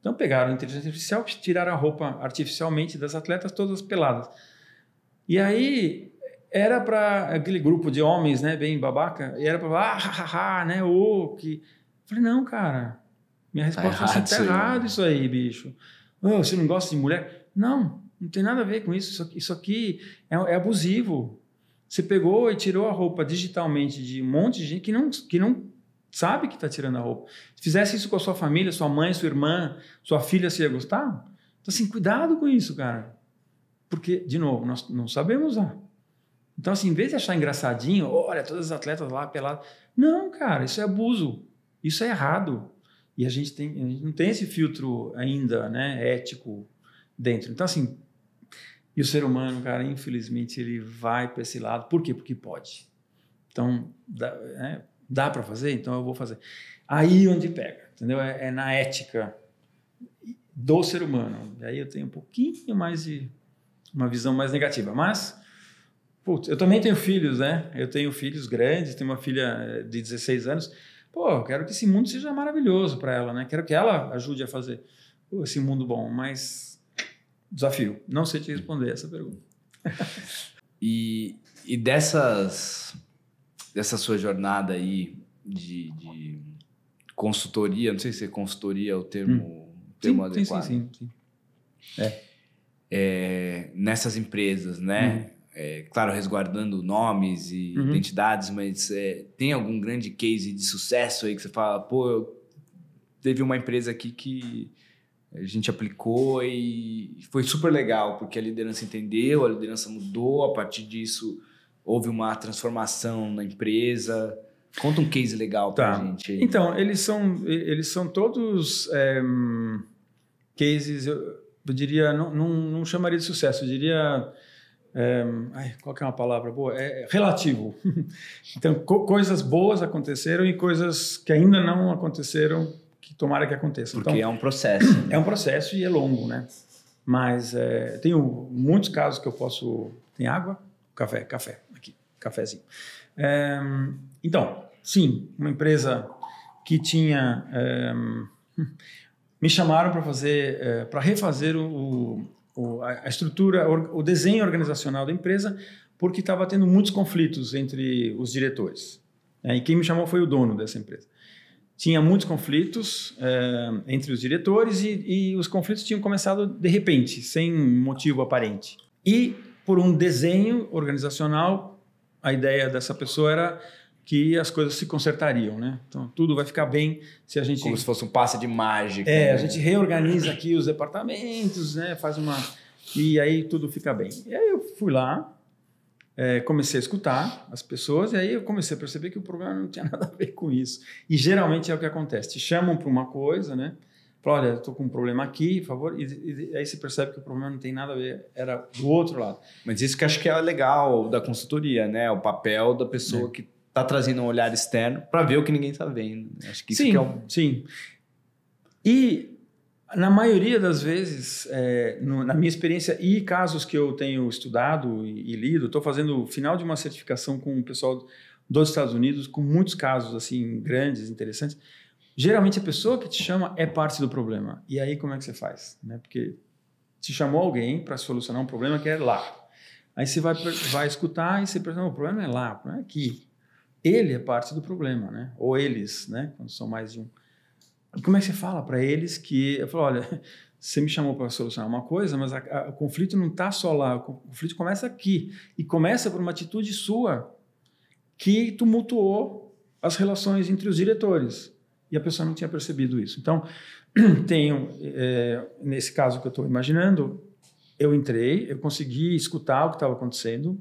Então, pegaram a inteligência artificial, tiraram a roupa artificialmente das atletas, todas peladas. E aí, era para aquele grupo de homens, né, bem babaca, e era para né, que... Eu falei, não, cara... Minha resposta foi assim, tá errado isso aí, bicho. Você não gosta de mulher? Não tem nada a ver com isso. Isso aqui é abusivo. Você pegou e tirou a roupa digitalmente de um monte de gente que não sabe que está tirando a roupa. Se fizesse isso com a sua família, sua mãe, sua irmã, sua filha, você ia gostar? Então, assim, cuidado com isso, cara. Porque, de novo, nós não sabemos usar. Então, assim, em vez de achar engraçadinho, olha, todas as atletas lá peladas. Não, cara, isso é abuso. Isso é errado. E a gente não tem esse filtro ainda, né, ético dentro. Então, assim, e o ser humano, cara, infelizmente, ele vai para esse lado. Por quê? Porque pode. Então, dá para fazer? Então eu vou fazer. Aí onde pega, entendeu? É na ética do ser humano. E aí eu tenho um pouquinho mais de uma visão mais negativa. Mas, putz, eu também tenho filhos, né? Eu tenho filhos grandes, tenho uma filha de 16 anos. Eu quero que esse mundo seja maravilhoso para ela, né? Quero que ela ajude a fazer esse mundo bom, mas desafio. Não sei te responder essa pergunta. E dessa sua jornada aí de consultoria, não sei se consultoria é o termo adequado. Sim. Nessas empresas, né? Claro, resguardando nomes e identidades, mas tem algum grande case de sucesso aí que você fala, teve uma empresa aqui que a gente aplicou e foi super legal, porque a liderança entendeu, a liderança mudou, a partir disso houve uma transformação na empresa. Conta um case legal pra gente aí. Então, eles são todos cases, eu diria, não chamaria de sucesso, eu diria... qual que é uma palavra boa? Relativo. Então, coisas boas aconteceram e coisas que ainda não aconteceram, que tomara que aconteçam. Porque então, é um processo. É um processo e é longo, né? Mas tenho muitos casos que eu posso... Tem água? Café aqui, cafezinho. Então, sim, uma empresa que tinha... me chamaram para refazer a estrutura, o desenho organizacional da empresa, porque estava tendo muitos conflitos entre os diretores. E quem me chamou foi o dono dessa empresa. Tinha muitos conflitos entre os diretores e os conflitos tinham começado de repente, sem motivo aparente. E, por um desenho organizacional, a ideia dessa pessoa era que as coisas se consertariam, né? Então, tudo vai ficar bem se a gente... Como se fosse um passe de mágica. A gente reorganiza aqui os departamentos, né? Faz uma... E aí tudo fica bem. E aí eu fui lá, comecei a escutar as pessoas e aí eu comecei a perceber que o problema não tinha nada a ver com isso. E geralmente é o que acontece. Te chamam para uma coisa, né? Fala, olha, eu estou com um problema aqui, por favor. E aí você percebe que o problema não tem nada a ver, era do outro lado. Mas isso que acho que é legal da consultoria, né? O papel da pessoa que está trazendo um olhar externo para ver o que ninguém está vendo. Acho que isso que é Sim. E na maioria das vezes, na minha experiência e casos que eu tenho estudado e lido, estou fazendo o final de uma certificação com o pessoal dos Estados Unidos, com muitos casos assim grandes, interessantes. Geralmente a pessoa que te chama é parte do problema. E aí como é que você faz? Né? Porque te chamou alguém para solucionar um problema que é lá. Aí você vai escutar e você pensa, não, o problema é lá, o problema é aqui. Ele é parte do problema, né? Ou eles, né? Quando são mais de um. E como é que você fala para eles que... Eu falo, olha, você me chamou para solucionar uma coisa, mas o conflito não está só lá, o conflito começa aqui. E começa por uma atitude sua que tumultuou as relações entre os diretores. E a pessoa não tinha percebido isso. Então, nesse caso que eu estou imaginando, eu entrei, eu consegui escutar o que estava acontecendo,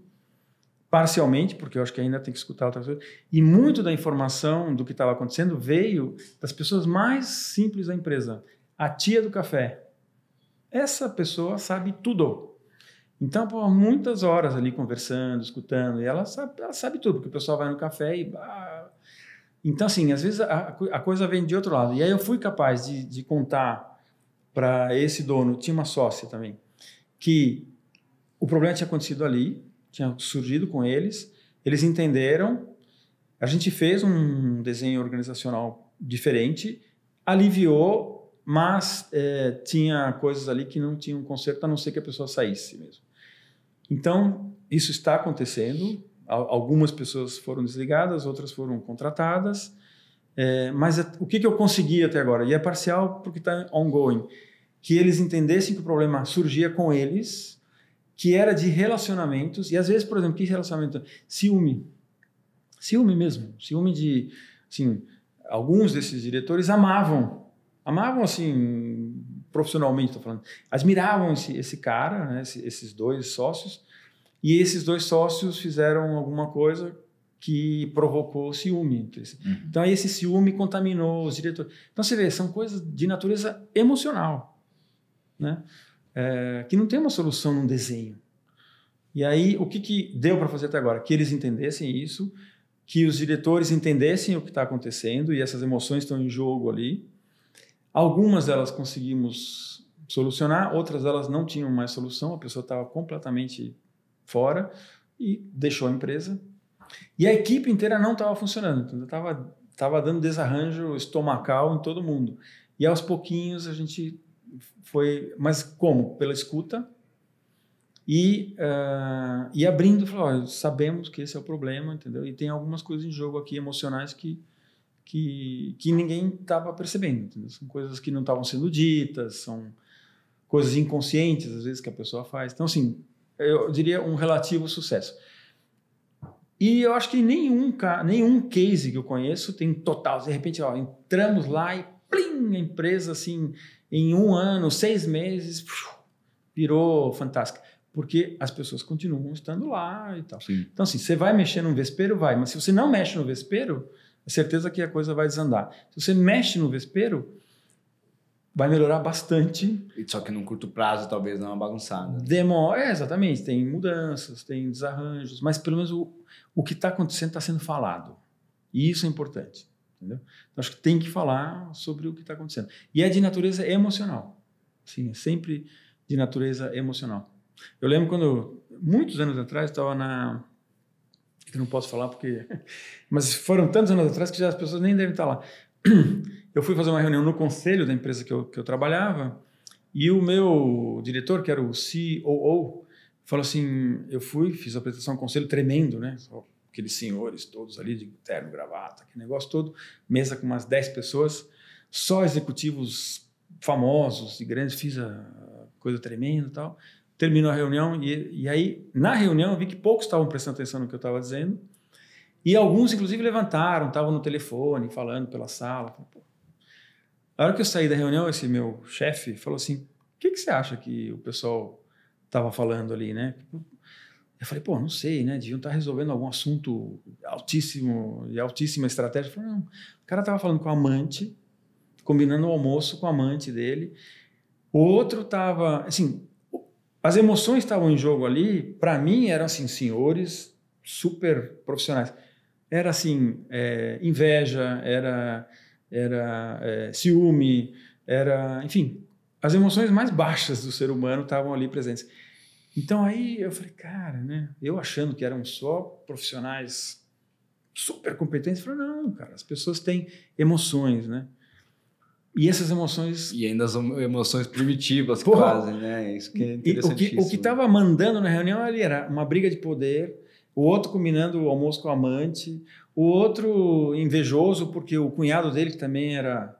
parcialmente, porque eu acho que ainda tem que escutar outra coisa, e muito da informação do que estava acontecendo veio das pessoas mais simples da empresa. A tia do café. Essa pessoa sabe tudo. Então, por muitas horas ali conversando, escutando, e ela sabe tudo, porque o pessoal vai no café e... Então, assim, às vezes a coisa vem de outro lado. E aí eu fui capaz de contar para esse dono, tinha uma sócia também, que o problema tinha acontecido ali, tinha surgido com eles entenderam, a gente fez um desenho organizacional diferente, aliviou, mas tinha coisas ali que não tinham conserto, a não ser que a pessoa saísse mesmo. Então, isso está acontecendo. Algumas pessoas foram desligadas, outras foram contratadas, mas o que eu consegui até agora? E é parcial porque está ongoing. Que eles entendessem que o problema surgia com eles, que era de relacionamentos, e às vezes, por exemplo, que relacionamento? Ciúme. Ciúme mesmo. Ciúme de... Assim, alguns desses diretores amavam assim, profissionalmente, estou falando, admiravam esse cara, né, esses dois sócios, e esses dois sócios fizeram alguma coisa que provocou ciúme. Então, aí esse ciúme contaminou os diretores. Então, você vê, são coisas de natureza emocional, né? Que não tem uma solução num desenho. E aí, o que deu para fazer até agora? Que eles entendessem isso, que os diretores entendessem o que está acontecendo e essas emoções estão em jogo ali. Algumas delas conseguimos solucionar, outras delas não tinham mais solução, a pessoa estava completamente fora e deixou a empresa. E a equipe inteira não estava funcionando, então estava dando desarranjo estomacal em todo mundo. E aos pouquinhos a gente foi... Mas como? Pela escuta e abrindo, falou, sabemos que esse é o problema, entendeu? E tem algumas coisas em jogo aqui emocionais que ninguém estava percebendo, entendeu? São coisas que não estavam sendo ditas, são coisas inconscientes às vezes que a pessoa faz. Então, assim, eu diria um relativo sucesso. E eu acho que nenhum case que eu conheço tem total. De repente, entramos lá e plim, a empresa, assim, em 1 ano, 6 meses, virou fantástica. Porque as pessoas continuam estando lá e tal. Sim. Então, assim, você vai mexer no vespeiro, vai. Mas se você não mexe no vespeiro, é certeza que a coisa vai desandar. Se você mexe no vespeiro, vai melhorar bastante. Só que num curto prazo talvez não é uma bagunçada. Demora, exatamente. Tem mudanças, tem desarranjos, mas pelo menos o que está acontecendo está sendo falado. E isso é importante. Entendeu? Então, acho que tem que falar sobre o que está acontecendo. E é de natureza emocional. Sim, é sempre de natureza emocional. Eu lembro quando, muitos anos atrás, estava na... Eu não posso falar porque... Mas foram tantos anos atrás que já as pessoas nem devem estar lá. Eu fui fazer uma reunião no conselho da empresa que eu trabalhava e o meu diretor, que era o COO, falou assim, eu fiz a apresentação no conselho tremendo, né? Só aqueles senhores todos ali de terno, gravata, aquele negócio todo, mesa com umas 10 pessoas, só executivos famosos e grandes, fiz a coisa tremenda e tal. Terminou a reunião e aí, na reunião, eu vi que poucos estavam prestando atenção no que eu estava dizendo e alguns, inclusive, levantaram, estavam no telefone, falando pela sala. Pô. A hora que eu saí da reunião, esse meu chefe falou assim, o que você acha que o pessoal estava falando ali, né? Eu falei, pô, não sei, né? Deviam estar resolvendo algum assunto altíssimo, de altíssima estratégia. Eu falei, não, o cara estava falando com a amante combinando o almoço com a amante dele. O outro estava, assim, as emoções estavam em jogo ali, para mim eram assim, senhores super profissionais. Era assim, inveja, era ciúme, enfim, as emoções mais baixas do ser humano estavam ali presentes. Então aí eu falei, cara, né? Eu achando que eram só profissionais super competentes, eu falei, não, cara, as pessoas têm emoções, né? E essas emoções... E ainda são emoções primitivas, quase, né? Isso que é interessantíssimo. O que estava mandando na reunião ali era uma briga de poder, o outro combinando o almoço com a amante, o outro invejoso porque o cunhado dele, que também era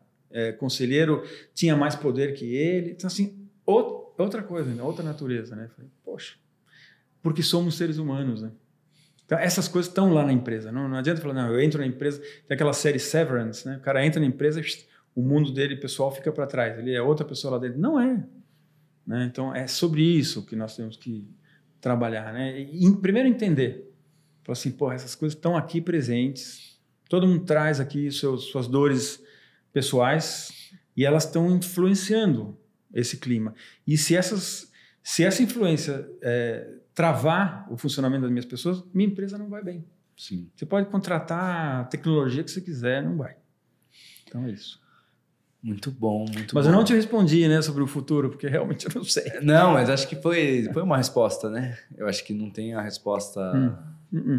conselheiro, tinha mais poder que ele. Então, assim, outra coisa, né? Outra natureza, né? Falei, poxa, porque somos seres humanos, né? Então, essas coisas estão lá na empresa. Não adianta falar, não, eu entro na empresa, tem aquela série Severance, né? O cara entra na empresa, o mundo dele pessoal fica para trás, ele é outra pessoa lá dentro. Não é. Né? Então, é sobre isso que nós temos que trabalhar. Né? E, primeiro, entender. Falar assim, pô, essas coisas estão aqui presentes, todo mundo traz aqui suas dores pessoais e elas estão influenciando esse clima. E se essa influência travar o funcionamento das minhas pessoas, minha empresa não vai bem. Sim. Você pode contratar a tecnologia que você quiser, não vai. Então é isso. Muito bom, muito Mas bom. eu não te respondi, né, sobre o futuro, porque realmente eu não sei. Não, mas acho que foi uma resposta, né? Eu acho que não tem a resposta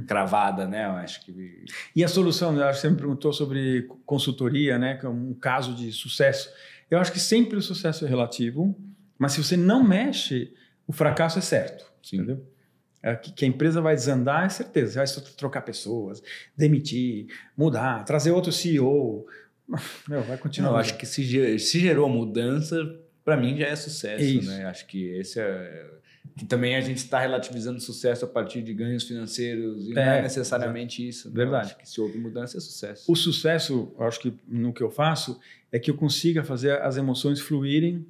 cravada, né? Eu acho que... E a solução, eu acho que você me perguntou sobre consultoria, né, que é um caso de sucesso. Eu acho que sempre o sucesso é relativo, mas se você não mexe, o fracasso é certo. Sim. Entendeu? Que a empresa vai desandar, é certeza. Você vai trocar pessoas, demitir, mudar, trazer outro CEO... vai continuar. Eu acho que se gerou mudança, para mim já é sucesso, né? Acho que esse que também a gente está relativizando sucesso a partir de ganhos financeiros e não é necessariamente isso. Né? Verdade. Acho que se houve mudança é sucesso. O sucesso, eu acho que no que eu faço, é que eu consiga fazer as emoções fluírem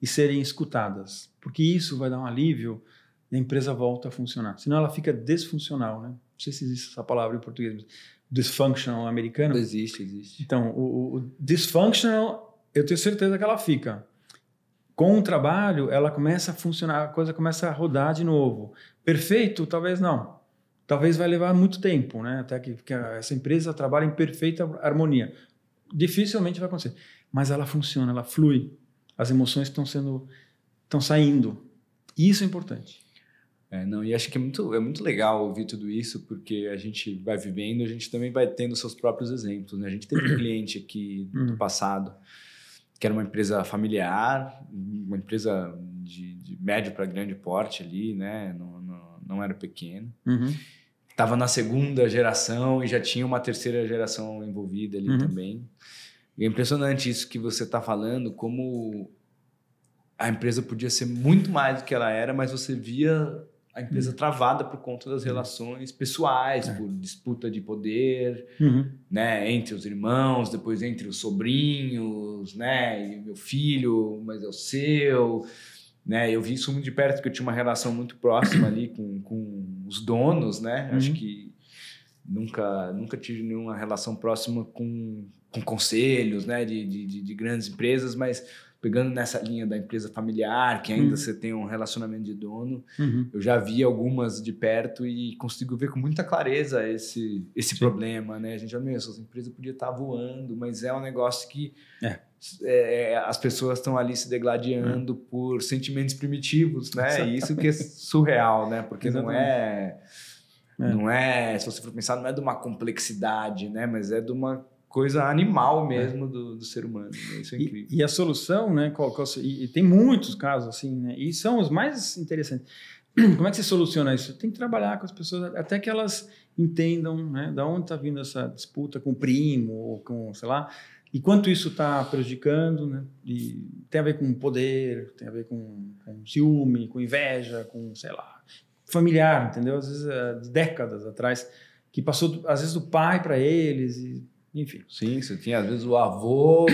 e serem escutadas, porque isso vai dar um alívio e a empresa volta a funcionar. Senão ela fica desfuncional, né? Não sei se existe essa palavra em português, mas dysfunctional americano. Existe. Então, o dysfunctional, eu tenho certeza que ela fica. Com o trabalho, ela começa a funcionar, a coisa começa a rodar de novo. Perfeito? Talvez não. Talvez vai levar muito tempo, né? Até que essa empresa trabalhe em perfeita harmonia. Dificilmente vai acontecer. Mas ela funciona, ela flui. As emoções estão saindo. E isso é importante. E acho que é muito legal ouvir tudo isso, porque a gente vai vivendo, a gente também vai tendo seus próprios exemplos, né? A gente teve um cliente aqui do passado, que era uma empresa familiar, uma empresa de médio para grande porte ali, né? Não era pequena. Estava na segunda geração e já tinha uma terceira geração envolvida ali também. E é impressionante isso que você está falando, como a empresa podia ser muito mais do que ela era, mas você via a empresa travada por conta das relações pessoais, por disputa de poder, né, entre os irmãos, depois entre os sobrinhos, né, e meu filho, mas é o seu, né, eu vi isso muito de perto, porque eu tinha uma relação muito próxima ali com os donos, né, acho que nunca tive nenhuma relação próxima com conselhos, né, de grandes empresas, mas pegando nessa linha da empresa familiar, que ainda você tem um relacionamento de dono, eu já vi algumas de perto e consigo ver com muita clareza esse problema, né? A gente já viu, essa empresa podia estar voando, mas é um negócio que as pessoas estão ali se degladiando por sentimentos primitivos, né? Exatamente. E isso que é surreal, né? Porque não é, se você for pensar, não é de uma complexidade, né? Mas é de uma coisa animal mesmo do ser humano. Né? Isso é incrível. E a solução, né? E tem muitos casos assim, né? E são os mais interessantes. Como é que você soluciona isso? Tem que trabalhar com as pessoas até que elas entendam, né? Da onde está vindo essa disputa com o primo ou com, sei lá, e quanto isso está prejudicando, né? E tem a ver com poder, tem a ver com ciúme, com inveja, com, sei lá, familiar, entendeu? Às vezes, décadas atrás, que passou, às vezes, do pai para eles e enfim. Sim, você tinha às vezes o avô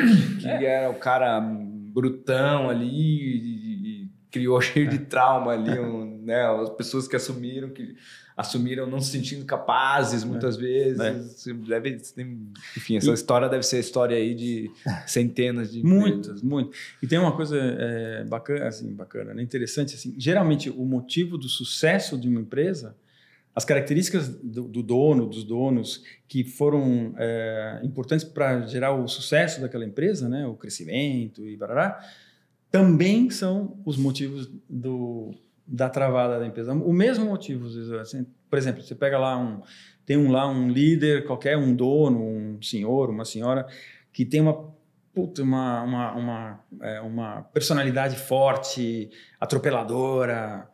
que era o cara brutão ali e criou cheio de trauma ali né? As pessoas que assumiram não se sentindo capazes muitas vezes. Enfim, essa história deve ser a história aí de centenas de empresas. Muitas. E tem uma coisa bacana, né? Interessante, assim, geralmente o motivo do sucesso de uma empresa, as características do dono, dos donos que foram importantes para gerar o sucesso daquela empresa, né? O crescimento e barará, também são os motivos da travada da empresa. O mesmo motivo, assim, por exemplo, você pega lá tem um líder qualquer, um dono, um senhor, uma senhora que tem uma personalidade forte, atropeladora,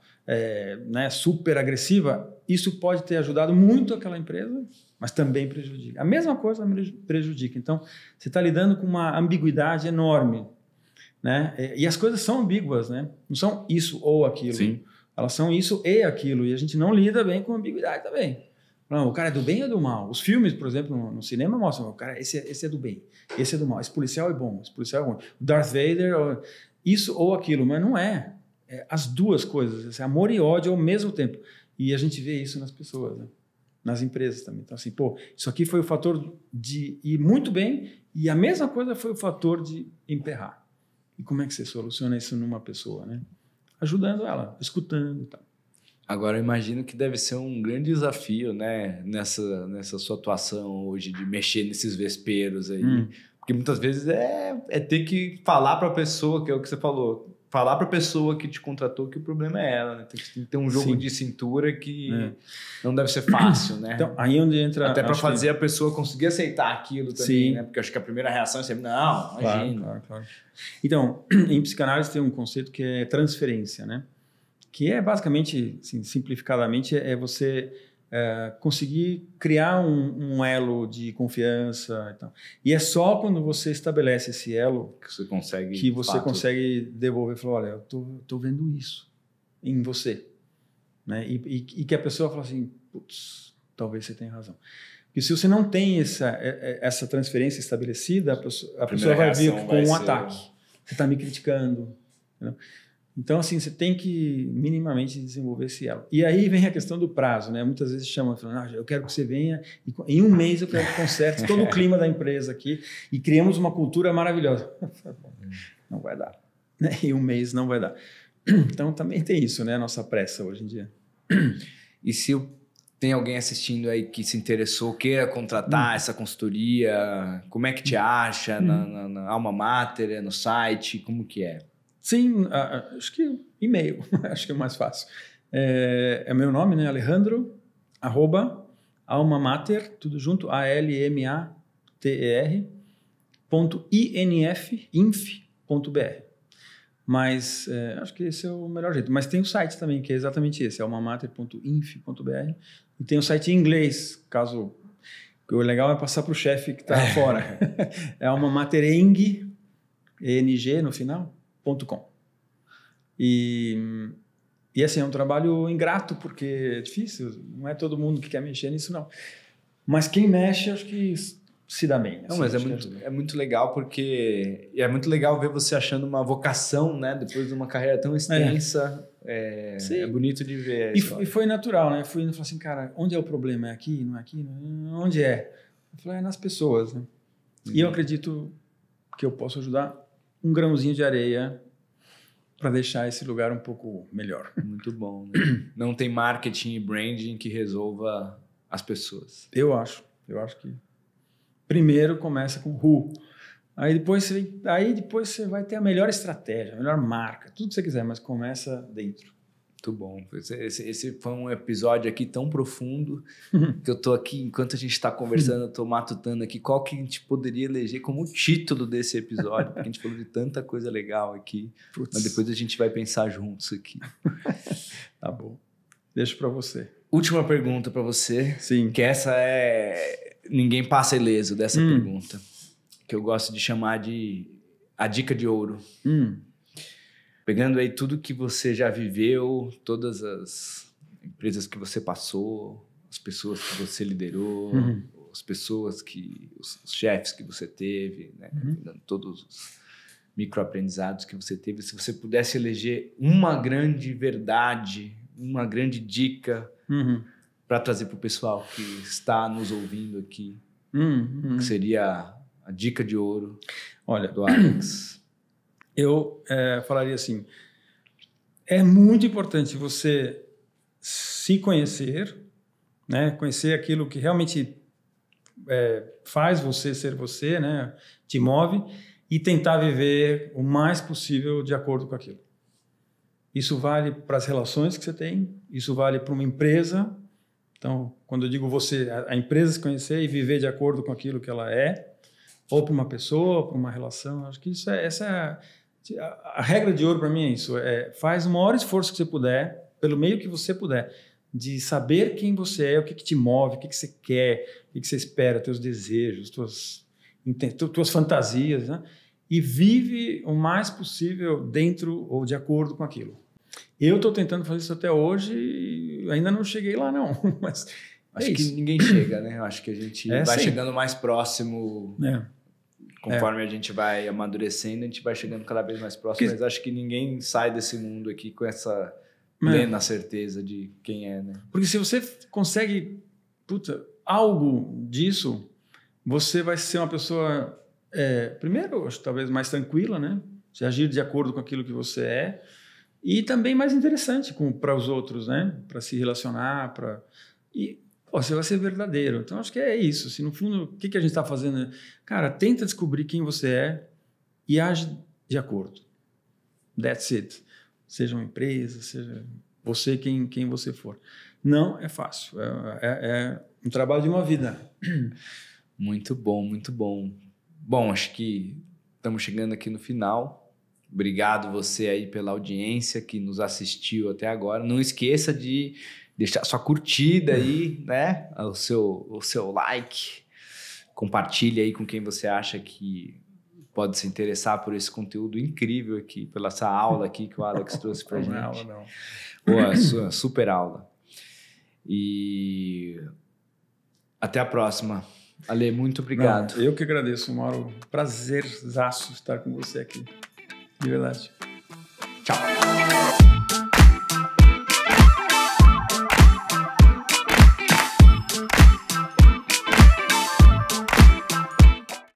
né, super agressiva. Isso pode ter ajudado muito aquela empresa, mas também prejudica. A mesma coisa prejudica. Então, você está lidando com uma ambiguidade enorme, né? E as coisas são ambíguas, né? Não são isso ou aquilo. Sim. Elas são isso e aquilo. E a gente não lida bem com ambiguidade também. Não, o cara é do bem ou do mal? Os filmes, por exemplo, no cinema mostram, o cara, esse é do bem, esse é do mal. Esse policial é bom, esse policial é ruim. Darth Vader, isso ou aquilo. Mas não é. As duas coisas. Amor e ódio ao mesmo tempo. E a gente vê isso nas pessoas, né? Nas empresas também. Então, assim, isso aqui foi o fator de ir muito bem e a mesma coisa foi o fator de emperrar. E como é que você soluciona isso numa pessoa, né? Ajudando ela, escutando e tal. Agora, eu imagino que deve ser um grande desafio, né? Nessa sua atuação hoje de mexer nesses vesperos aí. Porque muitas vezes é ter que falar para a pessoa, que é o que você falou, falar para a pessoa que te contratou que o problema é ela, né? Tem que ter um jogo de cintura que não deve ser fácil, né? Então, aí onde entra... Até para fazer a pessoa conseguir aceitar aquilo também, né? Porque eu acho que a primeira reação é sempre, não, imagina. Claro. Então, em psicanálise tem um conceito que é transferência, né? Que é basicamente, assim, simplificadamente, você conseguir criar um elo de confiança e tal. E é só quando você estabelece esse elo que você consegue devolver e falar, olha, eu tô vendo isso em você, né? E que a pessoa fala assim, putz, talvez você tenha razão. Porque se você não tem essa transferência estabelecida, a pessoa vai vir com um ataque. Você está me criticando, entendeu? Então, assim, você tem que minimamente desenvolver esse elo. E aí vem a questão do prazo, né? Muitas vezes chamam, falando, eu quero que você venha e em um mês eu quero que conserte todo o clima da empresa aqui e criamos uma cultura maravilhosa. Não vai dar, né? Em um mês não vai dar. Então, também tem isso, né? A nossa pressa hoje em dia. E se tem alguém assistindo aí que se interessou, queira contratar essa consultoria, como é que te acha? Na Alma Mater, no site, como que é? Sim, acho que e-mail, acho que é o mais fácil. É meu nome, né? Alejandro, @almamater, tudo junto, almater.inf.br. Mas acho que esse é o melhor jeito. Mas tem o site também, que é exatamente esse, almamater.inf.br. E tem o site em inglês, caso... O legal é passar para o chefe que está fora. É almamatereng, ENG no final, .com. E assim, é um trabalho ingrato, porque é difícil, não é todo mundo que quer mexer nisso, não. Mas quem mexe, acho que se dá bem. Não, mas é muito legal, porque é muito legal ver você achando uma vocação, né? Depois de uma carreira tão extensa, é bonito de ver. E foi natural, né? Fui indo e falei assim, cara, onde é o problema? É aqui, não é aqui? Onde é? Eu falei, é nas pessoas, né? E eu acredito que eu posso ajudar um grãozinho de areia para deixar esse lugar um pouco melhor. Muito bom, né? Não tem marketing e branding que resolva as pessoas. Eu acho que primeiro começa com who. Aí depois você vai ter a melhor estratégia, a melhor marca, tudo que você quiser, mas começa dentro. Muito bom. Esse foi um episódio aqui tão profundo que eu tô aqui, enquanto a gente está conversando, eu tô matutando aqui qual que a gente poderia eleger como título desse episódio, porque a gente falou de tanta coisa legal aqui. Mas depois a gente vai pensar juntos aqui. Tá bom. Deixo para você. Última pergunta para você. Sim. Que essa ninguém passa ileso dessa pergunta. Que eu gosto de chamar de a dica de ouro. Pegando aí tudo que você já viveu, todas as empresas que você passou, as pessoas que você liderou, as pessoas os chefes que você teve, né? Todos os microaprendizados que você teve. Se você pudesse eleger uma grande verdade, uma grande dica para trazer para o pessoal que está nos ouvindo aqui, que seria a dica de ouro, olha, do Alex? Eu falaria assim, é muito importante você se conhecer, né? Conhecer aquilo que realmente faz você ser você, né? Te move, e tentar viver o mais possível de acordo com aquilo. Isso vale para as relações que você tem, isso vale para uma empresa. Então, quando eu digo você, a empresa se conhecer e viver de acordo com aquilo que ela é, ou para uma pessoa, para uma relação, acho que isso a regra de ouro para mim é isso. Faz o maior esforço que você puder, pelo meio que você puder, de saber quem você é, o que te move, o que você quer, o que você espera, teus desejos, tuas fantasias, né? E vive o mais possível dentro ou de acordo com aquilo. Eu estou tentando fazer isso até hoje e ainda não cheguei lá, não. Mas acho que ninguém chega, né? Acho que a gente vai chegando mais próximo. Conforme a gente vai amadurecendo, a gente vai chegando cada vez mais próximo. Mas acho que ninguém sai desse mundo aqui com essa plena certeza de quem é, né? Porque se você consegue algo disso, você vai ser uma pessoa, primeiro, acho, talvez mais tranquila, né? Você agir de acordo com aquilo que você é. E também mais interessante para os outros, né? Para se relacionar, você vai ser verdadeiro. Então, acho que é isso. Assim, no fundo, o que a gente está fazendo? Cara, tenta descobrir quem você é e age de acordo. That's it. Seja uma empresa, seja você quem você for. Não é fácil. É um trabalho de uma vida. Muito bom, muito bom. Bom, acho que estamos chegando aqui no final. Obrigado você aí pela audiência que nos assistiu até agora. Não esqueça de deixar sua curtida aí, né? O seu like. Compartilhe aí com quem você acha que pode se interessar por esse conteúdo incrível aqui, pela essa aula aqui que o Alex trouxe pra gente. Não é aula, não. Boa, super aula. E até a próxima. Ale, muito obrigado. Eu que agradeço, Mauro. Prazerzaço estar com você aqui. De verdade. Tchau.